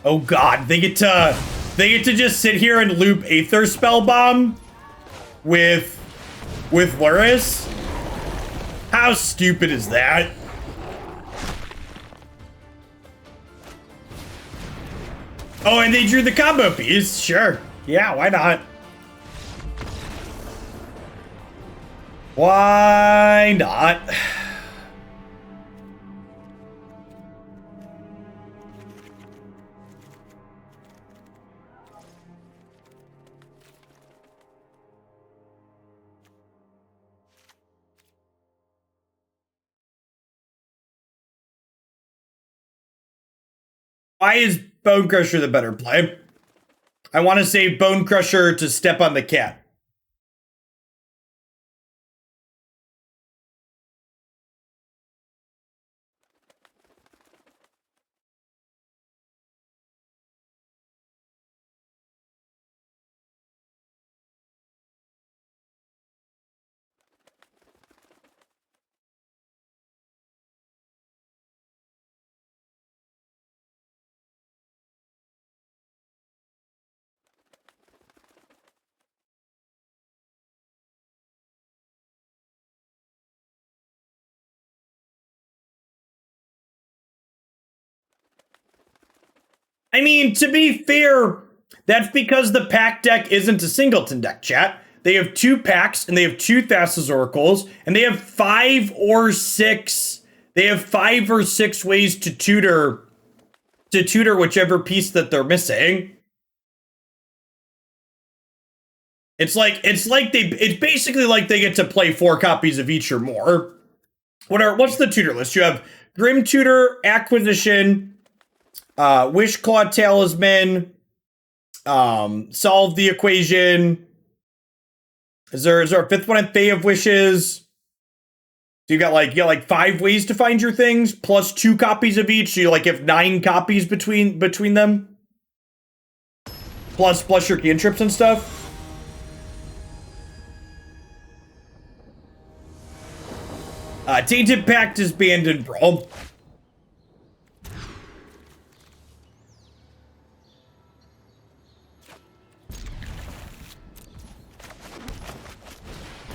Oh god, they get to just sit here and loop Aether Spellbomb with Luris? How stupid is that? Oh, and they drew the combo piece. Sure. Yeah, why not? Why not? Why is Bonecrusher the better play? I want to save Bonecrusher to step on the cat. I mean, to be fair, that's because the pack deck isn't a singleton deck, chat. They have 2 packs, and they have 2 Thassa's Oracles, and they have 5 or 6... They have 5 or 6 ways to tutor whichever piece that they're missing. It's basically like they get to play 4 copies of each or more. What's the tutor list? You have Grim Tutor, Acquisition, Wishclaw Talisman, Solve the Equation. Is there a 5th one at Fae of Wishes? So you got like 5 ways to find your things, plus 2 copies of each. So you have 9 copies between them. Plus your cantrips and stuff. Tainted Pact is banned in Brawl.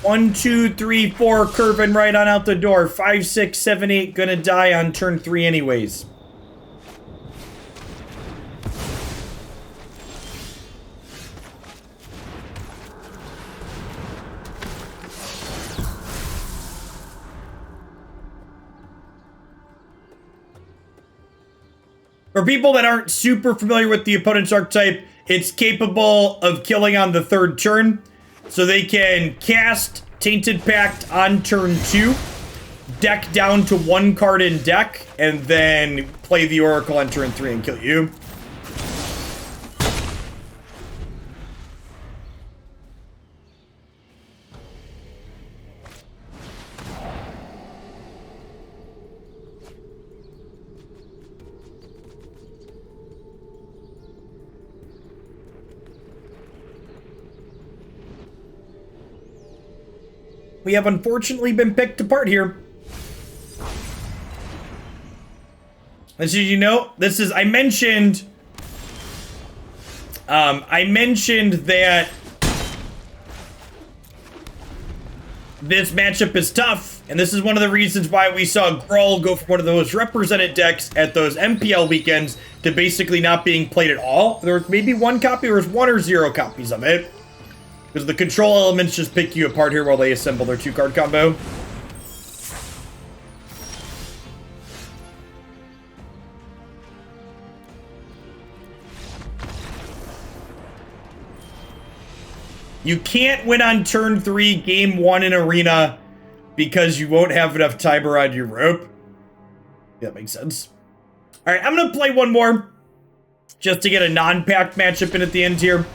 One, 2, 3, 4, curving right on out the door. 5, 6, 7, 8, gonna die on turn 3 anyways. For people that aren't super familiar with the opponent's archetype, it's capable of killing on the 3rd turn. So they can cast Tainted Pact on turn 2, deck down to 1 card in deck, and then play the Oracle on turn 3 and kill you. we have unfortunately been picked apart here. As you know, this is, I mentioned that this matchup is tough, and this is one of the reasons why we saw Gruul go from one of the most represented decks at those MPL weekends to basically not being played at all. There was maybe one copy, or was 1 or 0 copies of it. Because the control elements just pick you apart here while they assemble their 2-card combo. You can't win on turn 3, game 1 in Arena because you won't have enough timer on your rope. Yeah, that makes sense. All right, I'm going to play one more just to get a non-pact matchup in at the end here.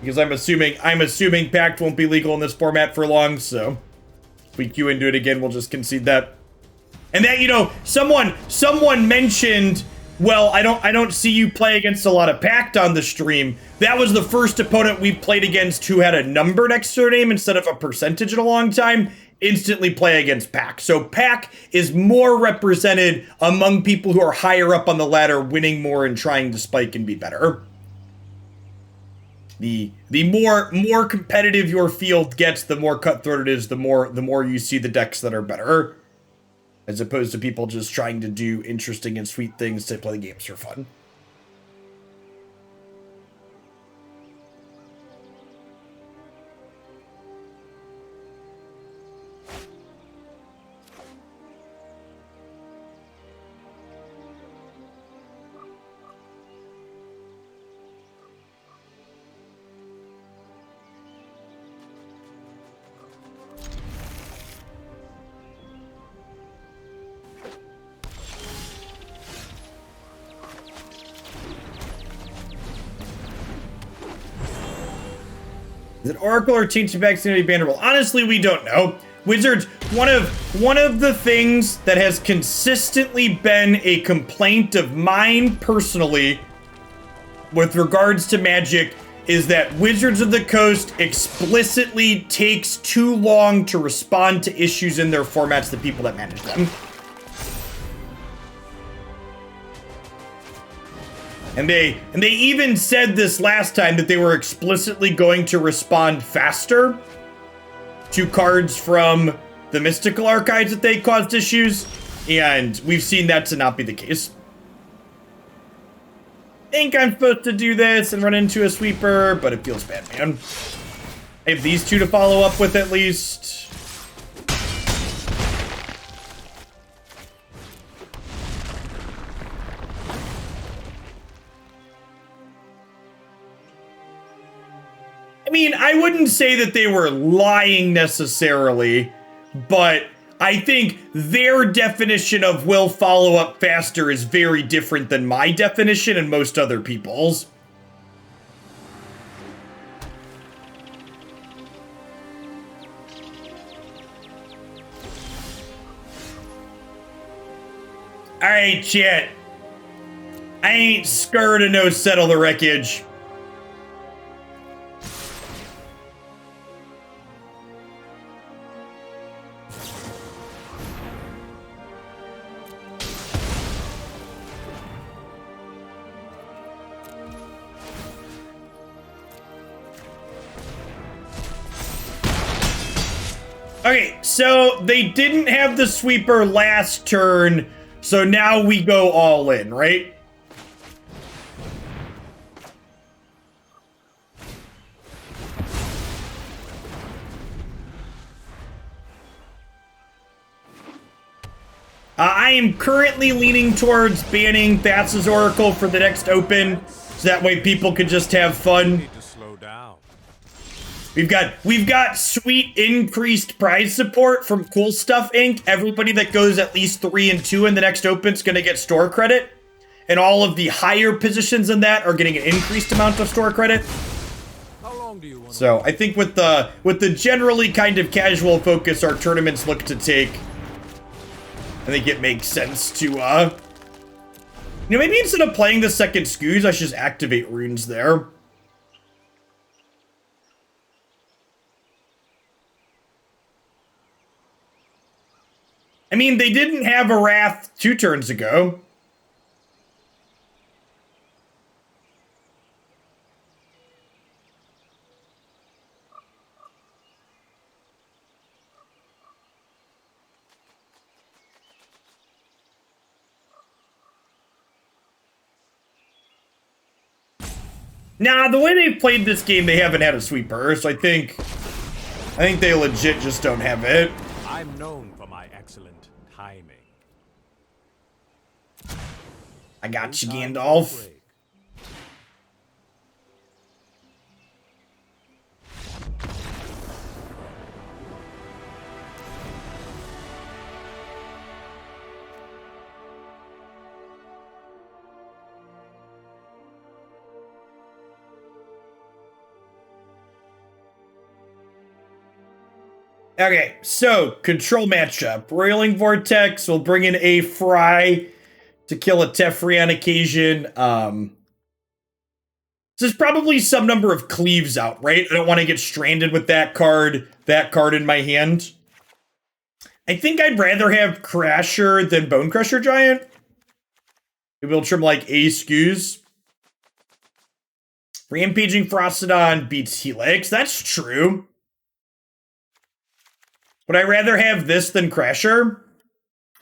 Because I'm assuming pact won't be legal in this format for long, so if we queue into it again, we'll just concede that. And that, you know, someone mentioned, well, I don't see you play against a lot of pact on the stream. That was the first opponent we played against who had a number next to their name instead of a percentage in a long time. Instantly play against pact. So pact is more represented among people who are higher up on the ladder, winning more and trying to spike and be better. The more competitive your field gets, the more cutthroat it is, the more you see the decks that are better. As opposed to people just trying to do interesting and sweet things to play games for fun. Is it Oracle or Tainted going to be bannable? Honestly, we don't know. Wizards, one of the things that has consistently been a complaint of mine personally with regards to Magic is that Wizards of the Coast explicitly takes too long to respond to issues in their formats, the people that manage them. And they even said this last time that they were explicitly going to respond faster to cards from the mystical archives that they caused issues, and we've seen that to not be the case. I think I'm supposed to do this and run into a sweeper, but it feels bad, man. I have these two to follow up with at least. I mean, I wouldn't say that they were lying necessarily, but I think their definition of will follow up faster is very different than my definition and most other people's. Alright, chat. I ain't scared of no settle the wreckage. Okay, so they didn't have the sweeper last turn, so now we go all in, right? I am currently leaning towards banning Thassa's Oracle for the next open, so that way people can just have fun. We've got sweet increased prize support from Cool Stuff Inc. Everybody that goes at least 3 and 2 in the next open is going to get store credit. And all of the higher positions in that are getting an increased amount of store credit. How long do you want So I think with the generally kind of casual focus our tournaments look to take, I think it makes sense to, you know, maybe instead of playing the second Scooze, I should just activate runes there. I mean, they didn't have a Wrath 2 turns ago. Nah, the way they've played this game, they haven't had a sweeper, so I think they legit just don't have it. I'm known for my excellent timing. I got you, Gandalf. Okay, so control matchup. Roiling Vortex will bring in a Fry to kill a Teferi on occasion. There's probably some number of Cleaves out, right? I don't want to get stranded with that card in my hand. I think I'd rather have Crasher than Bonecrusher Giant. Maybe we'll trim like Ace Ooze. Rampaging Ferocidon beats Helix. That's true. Would I rather have this than Crasher?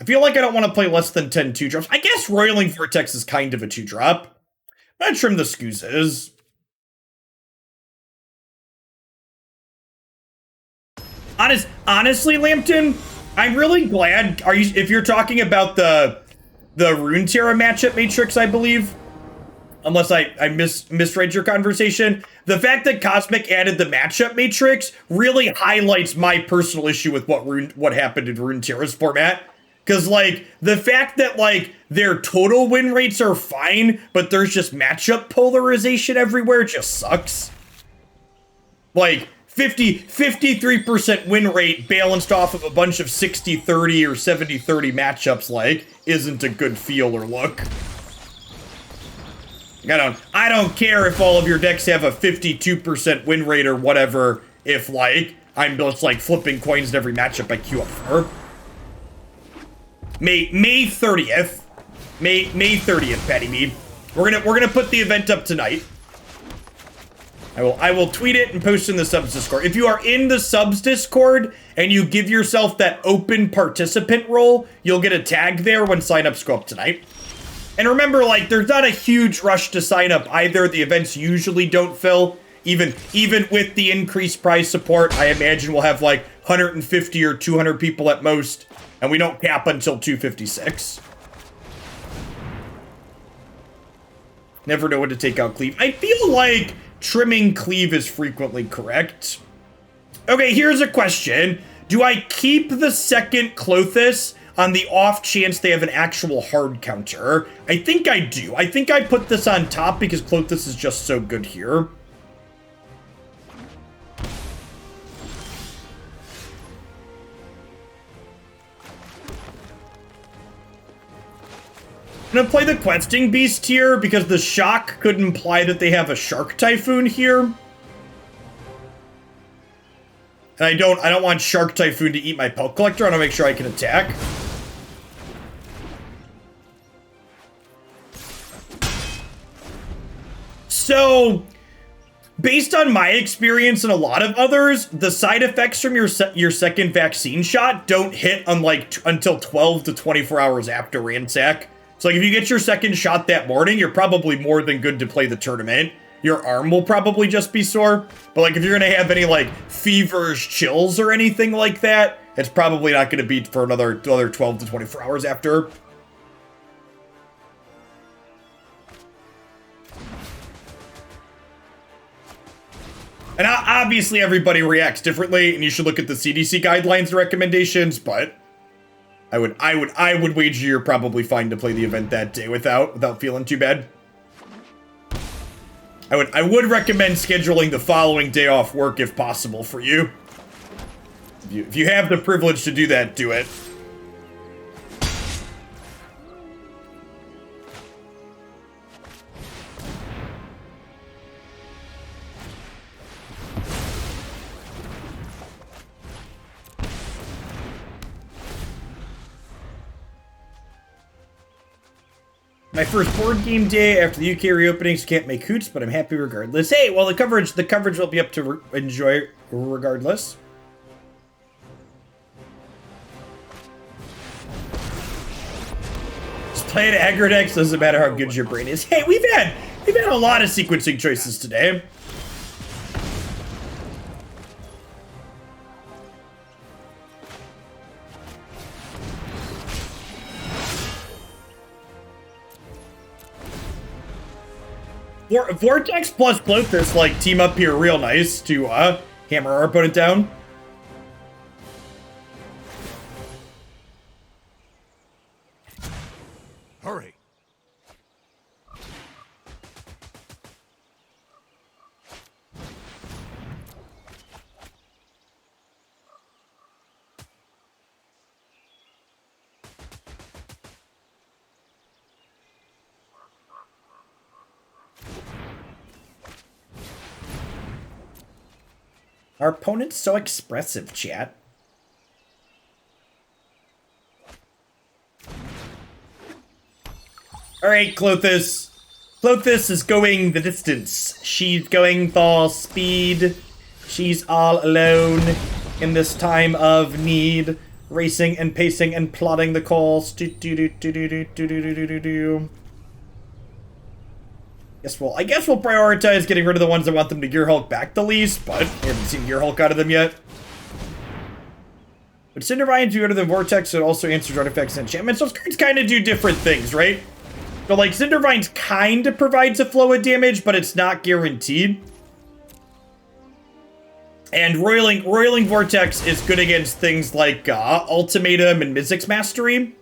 I feel like I don't want to play less than 10 2-drops. I guess Roiling Vortex is kind of a 2-drop. I'm gonna trim the Scoozes. Honestly, Lambton, I'm really glad. If you're talking about the Runeterra matchup matrix, I believe, unless I misread your conversation, the fact that Cosmic added the matchup matrix really highlights my personal issue with what happened in Runeterra's format. Because, like, the fact that, like, their total win rates are fine, but there's just matchup polarization everywhere just sucks. Like, 53% win rate balanced off of a bunch of 60-30 or 70-30 matchups, like, isn't a good feel or look. I don't care if all of your decks have a 52% win rate or whatever, if, like, I'm just, like, flipping coins in every matchup I queue up for. May 30th. May 30th, Patty Mead. We're gonna put the event up tonight. I will tweet it and post in the subs Discord. If you are in the subs Discord and you give yourself that open participant role, you'll get a tag there when signups go up tonight. And remember, like, there's not a huge rush to sign up either. The events usually don't fill. Even with the increased prize support, I imagine we'll have like 150 or 200 people at most. And we don't cap until 256. Never know when to take out Cleave. I feel like trimming Cleave is frequently correct. Okay, here's a question. Do I keep the second Klothys on the off chance they have an actual hard counter? I think I do. I think I put this on top because Klothys is just so good here. I'm gonna play the Questing Beast here because the shock could imply that they have a Shark Typhoon here. And I don't want Shark Typhoon to eat my Pelt Collector. I want to make sure I can attack. So, based on my experience and a lot of others, the side effects from your second vaccine shot don't hit until 12 to 24 hours after Ransack. So, like, if you get your second shot that morning, you're probably more than good to play the tournament. Your arm will probably just be sore. But, like, if you're going to have any, like, fevers, chills, or anything like that, it's probably not going to be for another 12 to 24 hours after. And obviously, everybody reacts differently, and you should look at the CDC guidelines and recommendations, but I would wager you're probably fine to play the event that day without feeling too bad. I would recommend scheduling the following day off work if possible for you. If you have the privilege to do that, do it. My first board game day after the UK reopening, so can't make hoots, but I'm happy regardless. Hey, well, the coverage will be up to enjoy regardless. Just playing aggro decks doesn't matter how good your brain is. Hey, we've had a lot of sequencing choices today. Vortex plus Klothys, like, team up here real nice to hammer our opponent down. Hurry. Our opponent's so expressive, chat. Alright, Klothys. Klothys is going the distance. She's going for speed. She's all alone in this time of need. Racing and pacing and plotting the course. I guess we'll prioritize getting rid of the ones that want them to Gear Hulk back the least, but we haven't seen Gear Hulk out of them yet. But Cindervines do better than Vortex, it also answers artifacts and enchantments. Those cards kind of do different things, right? So, like, Cindervines kind of provides a flow of damage, but it's not guaranteed. And Roiling Vortex is good against things like Ultimatum and Mizzix Mastery.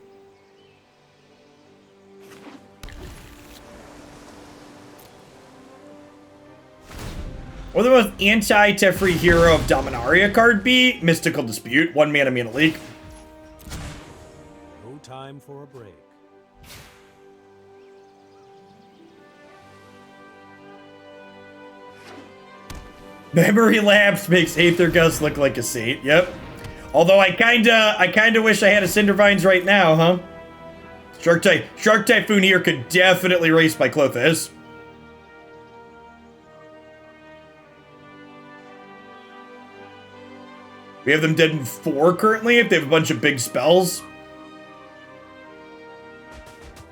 Or the most anti-Teferi hero of Dominaria card be Mystical Dispute, 1 mana leak. No time for a break. Memory lapse makes Aether Gust look like a saint. Yep. Although I kinda wish I had a Cindervines right now, huh? Shark Typhoon here could definitely race my Klothys. We have them dead in 4 currently if they have a bunch of big spells.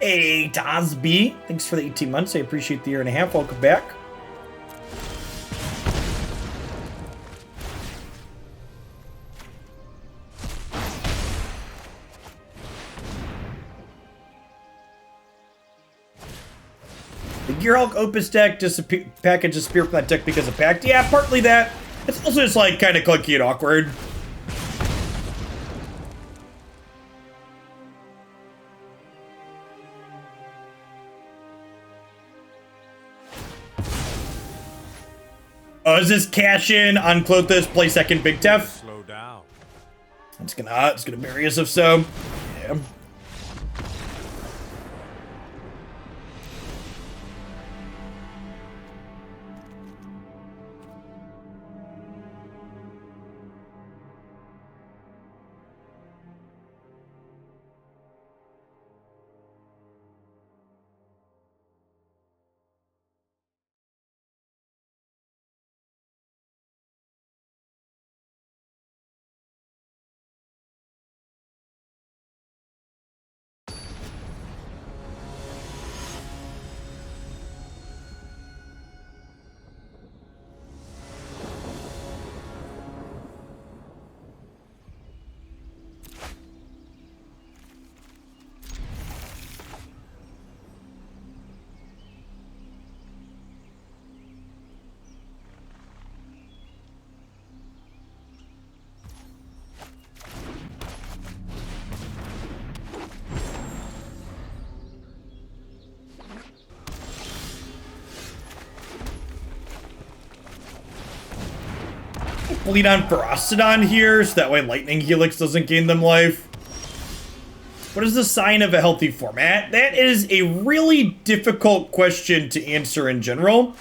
Hey, Tazby. Thanks for the 18 months. I appreciate the 1.5 years. Welcome back. The Gear Hulk Opus deck package disappeared from that deck because of Pact. Yeah, partly that. It's also just, like, kind of clunky and awkward. Oh, is this cash in on Klothys, play second Big Tef? Slow down. It's gonna bury us if so. Yeah. Bleed on Ferocidon here, so that way Lightning Helix doesn't gain them life. What is the sign of a healthy format? That is a really difficult question to answer in general.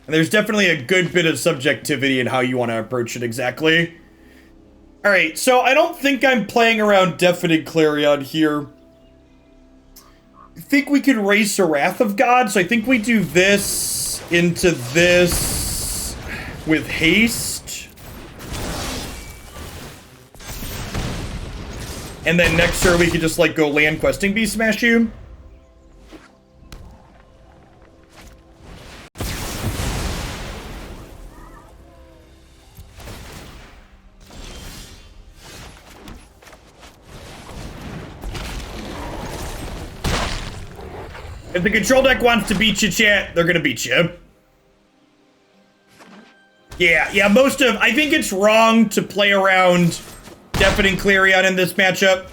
And there's definitely a good bit of subjectivity in how you want to approach it exactly. Alright, so I don't think I'm playing around Deafening Clarion here. think we could race a Wrath of God, so I think we do this into this with haste. And then next turn we could just like go land questing beast smash you. If the control deck wants to beat you, chat, they're gonna beat you. Yeah, I think it's wrong to play around Deafening Clarion in this matchup.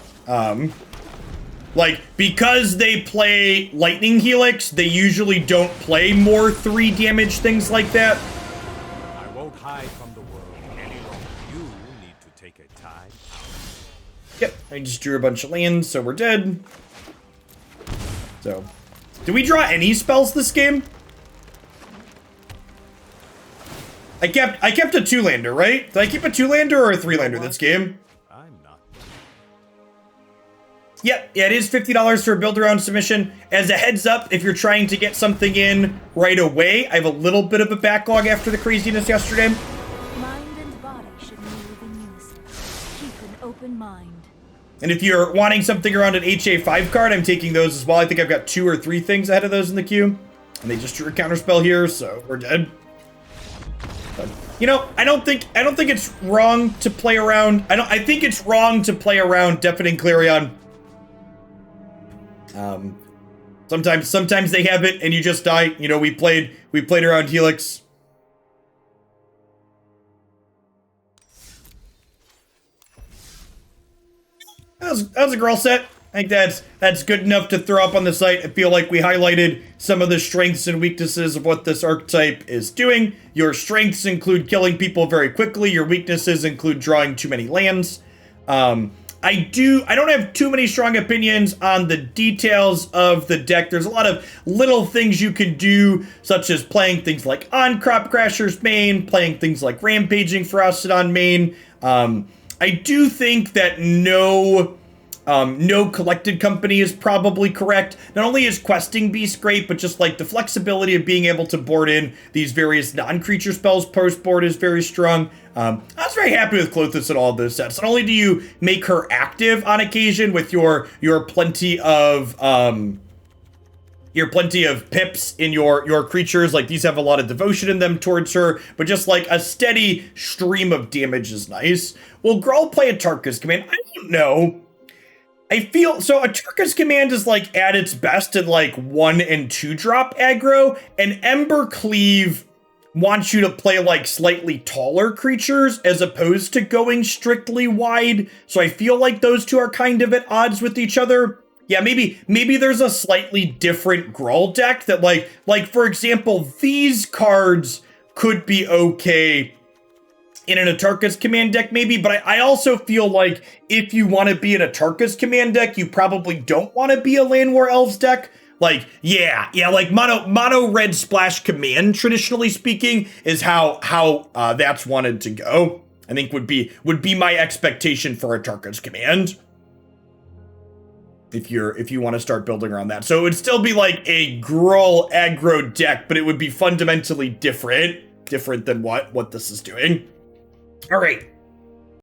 Like, because they play Lightning Helix, they usually don't play more 3 damage things like that. I won't hide from the world any longer. You need to take a time out. Yep, I just drew a bunch of lands, so we're dead. So, did we draw any spells this game? I kept a 2-lander, right? Did I keep a 2-lander or a 3-lander this game? I'm not. Yeah, it is $50 for a build around submission. As a heads up, if you're trying to get something in right away, I have a little bit of a backlog after the craziness yesterday. Mind and body should move in unison. Keep an open mind. And if you're wanting something around an HA5 card, I'm taking those as well. I think I've got 2 or 3 things ahead of those in the queue. And they just drew a counterspell here, so we're dead. But, you know, I don't think it's wrong to play around. I think it's wrong to play around Deafening Clarion. Sometimes they have it and you just die. You know, we played around Helix. That was a girl set. I think that's good enough to throw up on the site. I feel like we highlighted some of the strengths and weaknesses of what this archetype is doing. Your strengths include killing people very quickly. Your weaknesses include drawing too many lands. I don't have too many strong opinions on the details of the deck. There's a lot of little things you can do, such as playing things like Ahn-Crop Crasher's main, playing things like Rampaging Ferocidon main. I do think that no collected company is probably correct. Not only is questing beast great, but just like the flexibility of being able to board in these various non-creature spells post board is very strong. I was very happy with Klothys in all of those sets. Not only do you make her active on occasion with your plenty of pips in your creatures, like these have a lot of devotion in them towards her, but just like a steady stream of damage is nice. Will Gruul play a Tarka's Command? I don't know. I feel so a Tarka's Command is like at its best in like 1 and 2 drop aggro, and Embercleave wants you to play like slightly taller creatures as opposed to going strictly wide. So I feel like those two are kind of at odds with each other. Yeah, maybe there's a slightly different Gruul deck that like for example, these cards could be okay in an Atarka's Command deck maybe, but I also feel like if you want to be in a Atarka's Command deck, you probably don't want to be a Llanowar Elves deck. Like, yeah, like mono red splash command, traditionally speaking, is how that's wanted to go. I think would be my expectation for Atarka's Command. If you want to start building around that. So it would still be like a Gruul aggro deck, but it would be fundamentally different than what this is doing. All right.